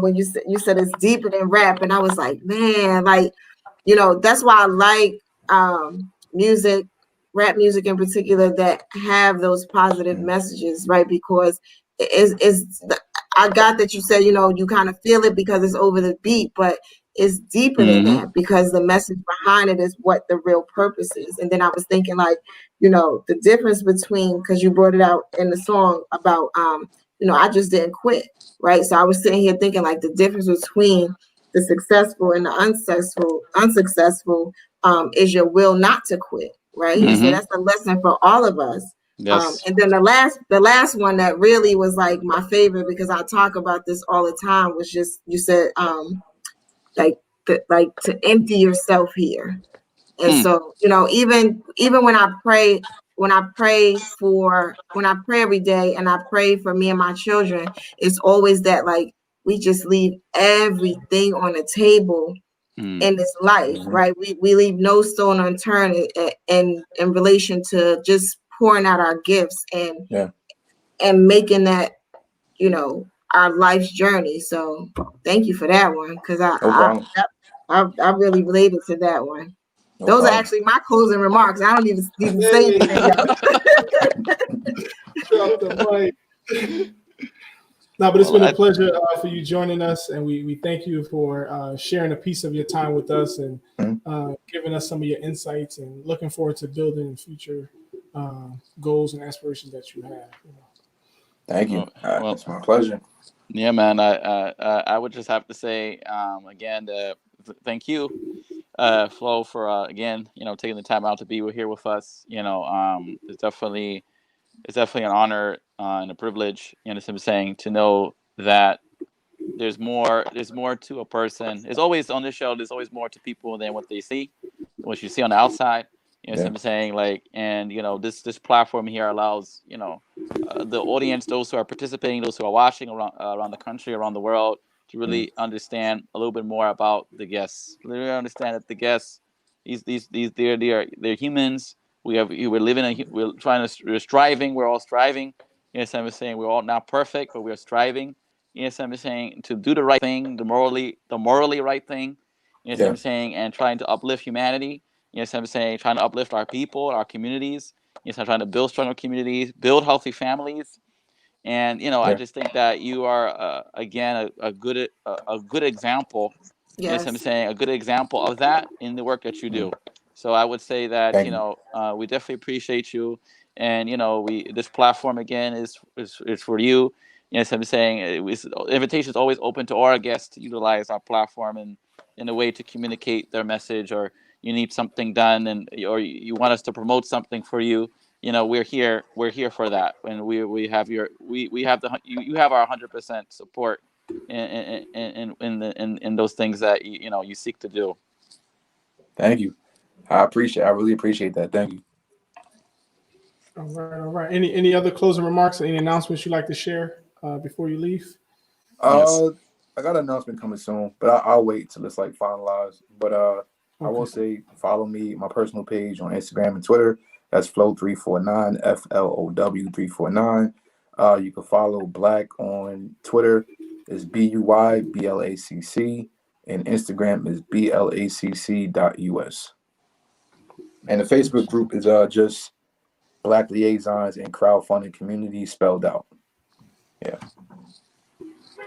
Speaker 3: when you said it's deeper than rap, and I was like, man, that's why I like music, rap music in particular, that have those positive messages, right? Because I got that you said, you kind of feel it because it's over the beat, but it's deeper than that because the message behind it is what the real purpose is. And then I was thinking the difference between, because you brought it out in the song about, I just didn't quit, right? So I was sitting here thinking the difference between the successful and the unsuccessful is your will not to quit, right? So that's a lesson for all of us.
Speaker 4: Yes.
Speaker 3: And then the last one that really was my favorite, because I talk about this all the time, was just, you said to empty yourself here. And so, even when I pray every day and I pray for me and my children, it's always that we just leave everything on the table in this life, right? We leave no stone unturned in relation to just pouring out our gifts and making that, our life's journey. So thank you for that one, because I really related to that one. Those are actually my closing remarks. I don't even say anything else.
Speaker 2: Drop the mic. No, but it's been a pleasure for you joining us, and we thank you for sharing a piece of your time with us and giving us some of your insights, and looking forward to building future goals and aspirations that you have.
Speaker 5: Thank you. It's my pleasure.
Speaker 4: Yeah, man. I would just have to say again, thank you, Flo, for again, taking the time out to be here with us. It's definitely an honor and a privilege. What I'm saying, to know that there's more to a person. There's always on this show. There's always more to people than what they see, what you see on the outside. What I'm saying, and this platform here allows the audience, those who are participating, those who are watching around the country, around the world, to really understand a little bit more about the guests. Really understand that the guests, they're humans. We're striving. We're all striving. I'm saying, we're all not perfect, but we're striving. I'm saying, to do the right thing, the morally right thing. I'm saying, and trying to uplift humanity. I'm saying, trying to uplift our people, our communities. I'm trying to build stronger communities, build healthy families. And I just think that you are again a good example You know what I'm
Speaker 3: Yes.
Speaker 4: saying? A good example of that in the work that you do. So I would say that,
Speaker 5: Thank you.
Speaker 4: we definitely appreciate you. And, this platform again is for you. You know what I'm saying? Invitation is always open to our guests to utilize our platform in a way to communicate their message, or you need something done, or you want us to promote something for you. We're here for that. And we have we have you have our 100% support in those things that you seek to do.
Speaker 5: Thank you. I really appreciate that. Thank you.
Speaker 2: All right. Any other closing remarks or any announcements you'd like to share before you leave?
Speaker 4: Yes.
Speaker 5: I got an announcement coming soon, but I'll wait till it's like finalized. But I will say follow me, my personal page on Instagram and Twitter. That's F.L.O.W 349, F.L.O.W 349. You can follow Black on Twitter. It's BUYBLACC, and Instagram is BLACC.US. And the Facebook group is just Black Liaisons and Crowdfunding Community spelled out. Yeah.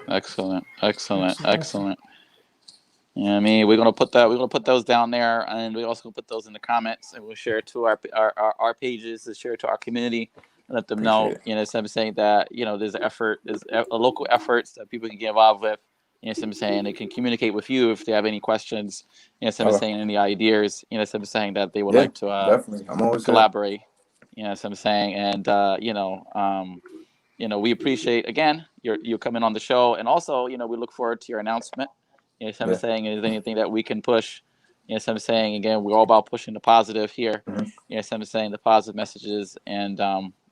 Speaker 4: Excellent. Yeah, I mean, we're gonna put those down there, and we're also gonna put those in the comments, and we'll share it to our pages, to share it to our community, and let them know. So I'm saying that there's a local efforts that people can get involved with. So I'm saying they can communicate with you if they have any questions. So I'm saying any ideas. So I'm saying that they would like to
Speaker 5: definitely. I'm always
Speaker 4: collaborate. So I'm saying, and we appreciate again you coming on the show, and also we look forward to your announcement. So I'm saying, is there anything that we can push? So I'm saying, again, we're all about pushing the positive here. So I'm saying the positive messages, and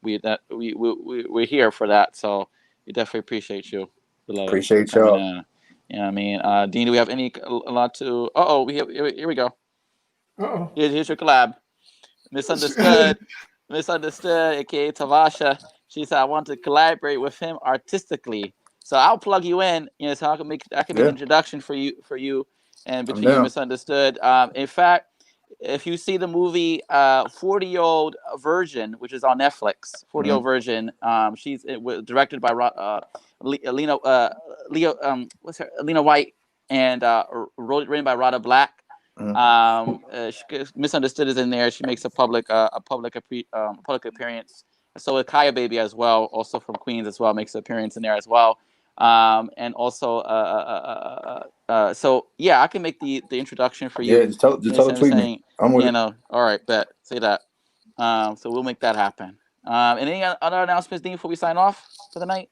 Speaker 4: we're here for that. So we definitely appreciate you.
Speaker 5: Appreciate y'all.
Speaker 4: I mean, Deen, do we have a lot to? Here we go. Here's your collab. Misunderstood, aka Tavasha. She said, I want to collaborate with him artistically. So I'll plug you in, so I can make an introduction for you, and between you and Misunderstood. In fact, if you see the movie 40-Year-Old Virgin, which is on Netflix, 40-Year-Old Virgin, she's directed by Lena White, and written by Rhoda Black. Misunderstood is in there. She makes a public appearance. So with Kaya Baby as well, also from Queens as well, makes an appearance in there as well. And also, so yeah, I can make the introduction for you.
Speaker 5: Yeah, just tell her tweet me. I'm with it.
Speaker 4: All right, bet. Say that. So we'll make that happen. And any other announcements, Dean, before we sign off for the night?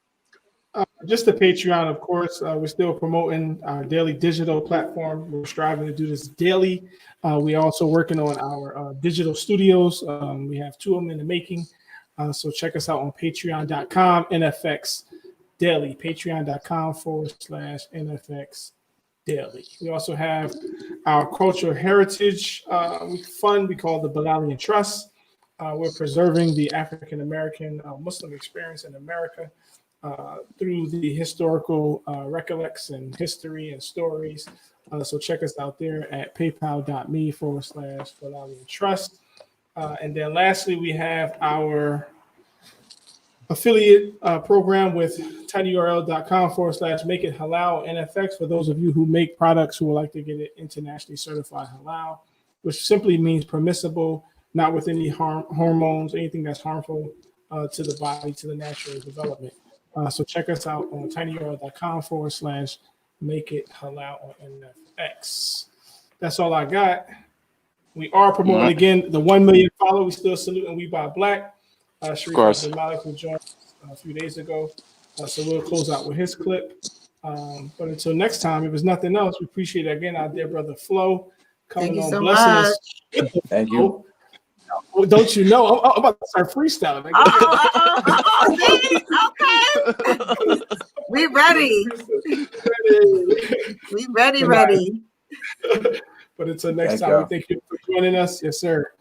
Speaker 2: Just the Patreon, of course. We're still promoting our daily digital platform. We're striving to do this daily. We're also working on our digital studios. We have 2 of them in the making. So check us out on patreon.com, NFX Daily, patreon.com/NFX Daily. We also have our cultural heritage fund we call the Bilal Trust. We're preserving the African American Muslim experience in America through the historical recollects and history and stories. So check us out there at paypal.me/Bilal Trust. And then lastly, we have our affiliate program with tinyurl.com/make it halal NFX for those of you who make products who would like to get it internationally certified halal, which simply means permissible, not with any hormones, anything that's harmful to the body, to the natural development. So check us out on tinyurl.com/make it halal on NFX. That's all I got. We are promoting again the 1 million follow. We still salute and we buy black. Sharif Abdul-Malik who joined us a few days ago. So we'll close out with his clip. But until next time, if there's nothing else, we appreciate again our dear brother F.L.O.W coming on, blessing us.
Speaker 5: Thank you.
Speaker 2: Well, don't you know? I'm about to start freestyling.
Speaker 3: Okay. We ready. We ready.
Speaker 2: But until next time, we thank you for joining us. Yes, sir.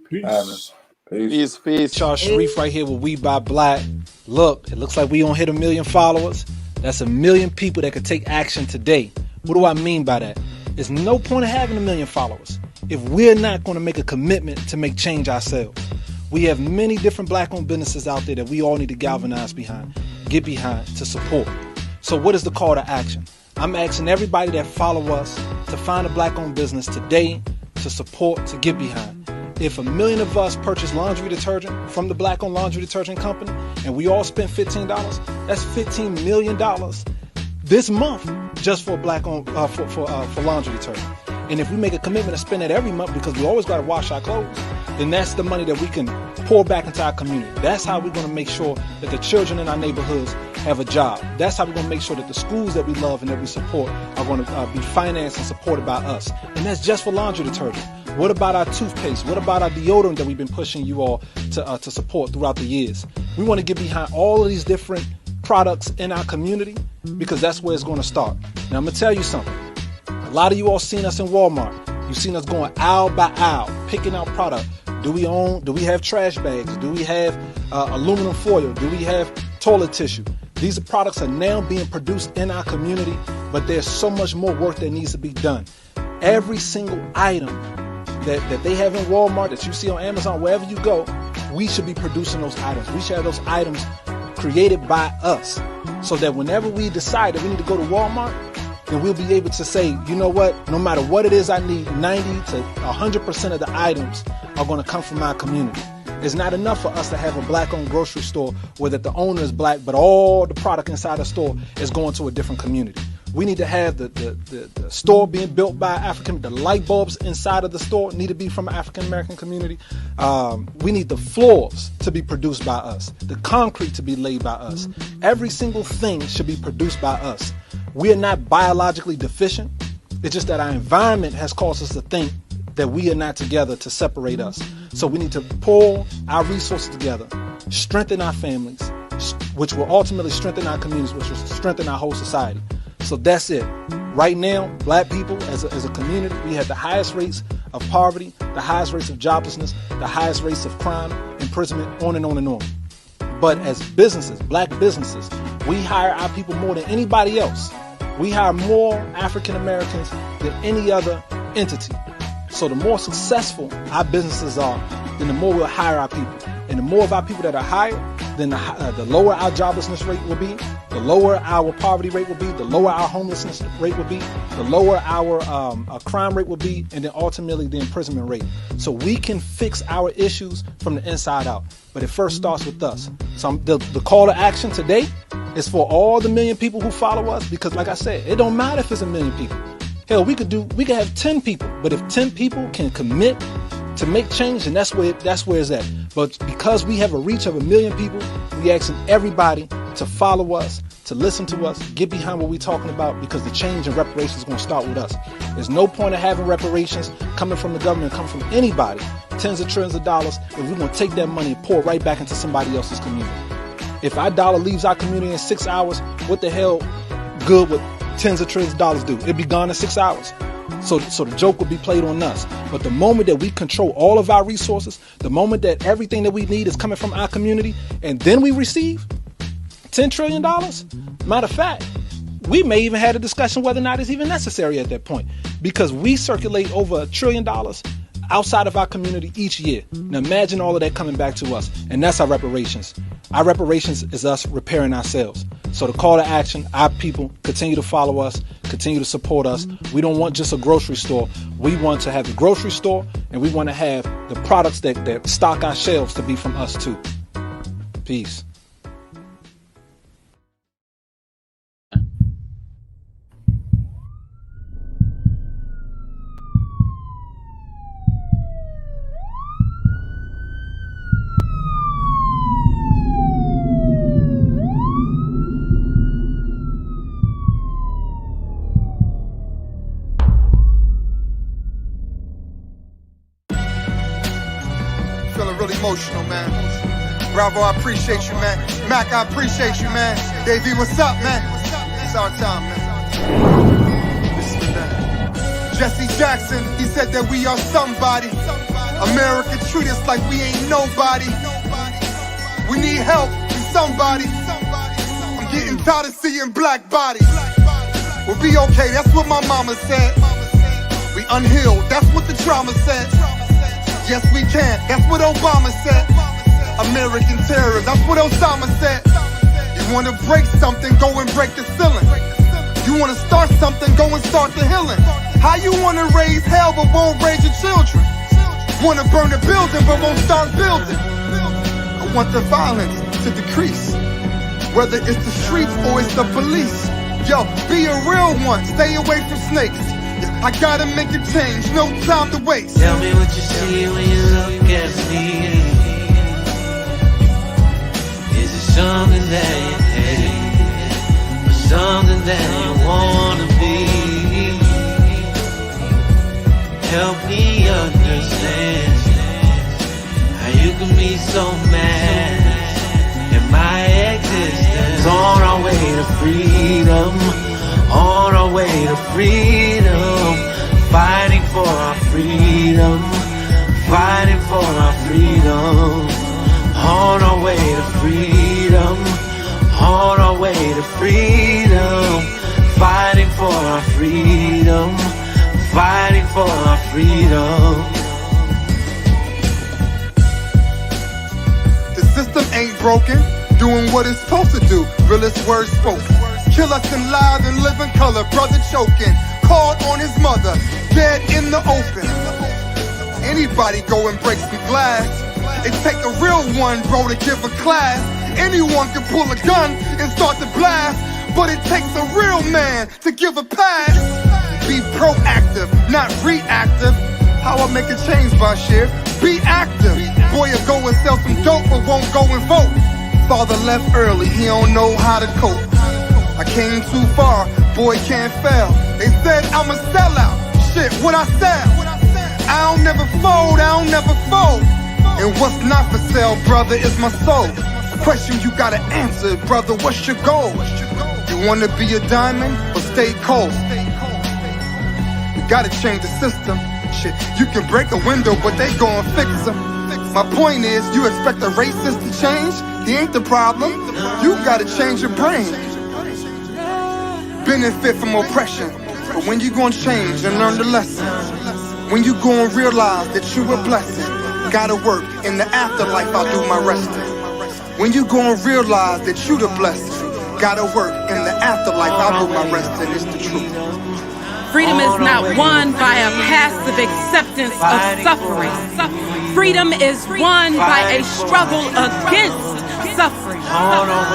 Speaker 2: Peace.
Speaker 4: Peace.
Speaker 6: Y'all, Sharif right here with We Buy Black. Look, it looks like we gonna hit 1 million followers. That's 1 million people that could take action today. What do I mean by that? There's no point in having 1 million followers if we're not going to make a commitment to make change ourselves. We have many different black-owned businesses out there that we all need to galvanize behind, get behind, to support. So what is the call to action?
Speaker 9: I'm asking everybody that follow us to find a black-owned business today to support, to get behind. If 1 million of us purchase laundry detergent from the black-owned laundry detergent company, and we all spend $15, that's $15 million this month just for black-owned for laundry detergent. And if we make a commitment to spend that every month, because we always got to wash our clothes, then that's the money that we can pour back into our community. That's how we're going to make sure that the children in our neighborhoods have a job. That's how we're going to make sure that the schools that we love and that we support are going to be financed and supported by us. And that's just for laundry detergent. What about our toothpaste? What about our deodorant that we've been pushing you all to support throughout the years? We want to get behind all of these different products in our community because that's where it's going to start. Now, I'm going to tell you something. A lot of you all seen us in Walmart. You've seen us going aisle by aisle, picking out product. Do we have trash bags? Do we have aluminum foil? Do we have toilet tissue? These products are now being produced in our community, but there's so much more work that needs to be done. Every single item that they have in Walmart, that you see on Amazon, wherever you go, we should be producing those items. We should have those items created by us so that whenever we decide that we need to go to Walmart, then we'll be able to say, you know what, no matter what it is I need, 90 to 100% of the items are going to come from my community. It's not enough for us to have a black-owned grocery store where that the owner is black, but all the product inside the store is going to a different community. We need to have the store being built by African, the light bulbs inside of the store need to be from an African-American community. We need the floors to be produced by us, the concrete to be laid by us. Every single thing should be produced by us. We are not biologically deficient. It's just that our environment has caused us to think that we are not together to separate us. So we need to pull our resources together, strengthen our families, which will ultimately strengthen our communities, which will strengthen our whole society. So that's it. Right now, black people as a community, we have the highest rates of poverty, the highest rates of joblessness, the highest rates of crime, imprisonment, on and on and on. But as businesses, black businesses, we hire our people more than anybody else. We hire more African Americans than any other entity. So the more successful our businesses are, then the more we'll hire our people. And the more of our people that are hired, then the lower our joblessness rate will be, the lower our poverty rate will be, the lower our homelessness rate will be, the lower our crime rate will be, and then ultimately the imprisonment rate. So we can fix our issues from the inside out. But it first starts with us. So the call to action today is for all the million people who follow us, because like I said, it don't matter if it's 1 million people. Hell, we could have 10 people, but if 10 people can commit to make change, and that's where it's at. But because we have a reach of 1 million people, we asking everybody to follow us, to listen to us, get behind what we're talking about, because the change in reparations is going to start with us. There's no point of having reparations coming from the government, coming from anybody, tens of trillions of dollars, if we're going to take that money and pour it right back into somebody else's community. If our dollar leaves our community in 6 hours, what the hell good would tens of trillions of dollars do? It'd be gone in 6 hours. So the joke would be played on us. But the moment that we control all of our resources, the moment that everything that we need is coming from our community, and then we receive $10 trillion, matter of fact, we may even have a discussion whether or not it's even necessary at that point, because we circulate over $1 trillion outside of our community each year. Now imagine all of that coming back to us, and that's our reparations. Our reparations is us repairing ourselves. So the call to action, our people, continue to follow us, continue to support us. We don't want just a grocery store. We want to have the grocery store, and we want to have the products that stock our shelves to be from us too. Peace.
Speaker 10: Emotional, man. Bravo, I appreciate you, man. Mac, I appreciate you, man. Davey, what's up, man? It's our time, man. Listen to that. Jesse Jackson, he said that we are somebody. America treat us like we ain't nobody. We need help from somebody. I'm getting tired of seeing black bodies. We'll be okay, that's what my mama said. We unhealed, that's what the trauma said. Yes, we can. That's what Obama said. American terror. That's what Osama said. You want to break something, go and break the ceiling. You wanna start something, go and start the healing. How you wanna raise hell but won't raise your children? Wanna burn the building but won't start building. I want the violence to decrease, whether it's the streets or it's the police. Yo, be a real one, stay away from snakes. I gotta make a change, no time to waste.
Speaker 11: Tell me what you see when you look at me. Is it something that you hate, or something that you wanna be? Help me understand how you can be so mad at my existence. On our way to freedom, on our way to freedom, fighting for our freedom, fighting for our freedom. On our way to freedom, on our way to freedom, fighting for our freedom, fighting for our freedom.
Speaker 10: The system ain't broken, doing what it's supposed to do, realest words spoken. Kill us in live and live in color, brother choking, called on his mother, dead in the open. Anybody go and break some glass. It take a real one, bro, to give a class. Anyone can pull a gun and start to blast, but it takes a real man to give a pass. Be proactive, not reactive. How I make a change, Bashir? Be active. Boy, you go and sell some dope, but won't go and vote. Father left early, he don't know how to cope. I came too far, boy, can't fail. They said I'm a sellout. Shit, what I sell? I don't never fold, I don't never fold. And what's not for sale, brother, is my soul. A question you gotta answer, brother, what's your goal? You wanna be a diamond or stay cold? We gotta change the system. Shit, you can break a window, but they gon' fix them. My point is, you expect a racist to change? He ain't the problem. You gotta change your brain. Benefit from oppression, but when you gon' change and learn the lesson? When you gon' realize that you a blessing? Gotta work, in the afterlife I'll do my resting. When you gon' realize that you the blessing? Gotta work, in the afterlife I'll do my resting. It's the truth.
Speaker 12: Freedom is not won by a passive acceptance of suffering. Freedom is won by a struggle against suffering.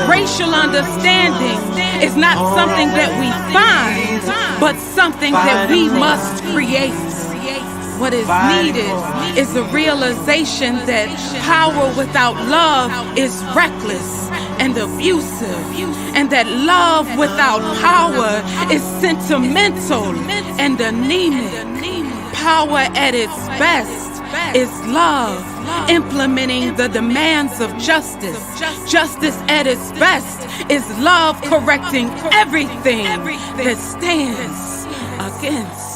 Speaker 12: Racial understanding is not something that we find, but something that we must create. What is needed is a realization that power without love is reckless and abusive, and that love without power is sentimental and anemic. Power at its best is love, implementing the demands of justice. Justice at its best is love correcting everything that stands against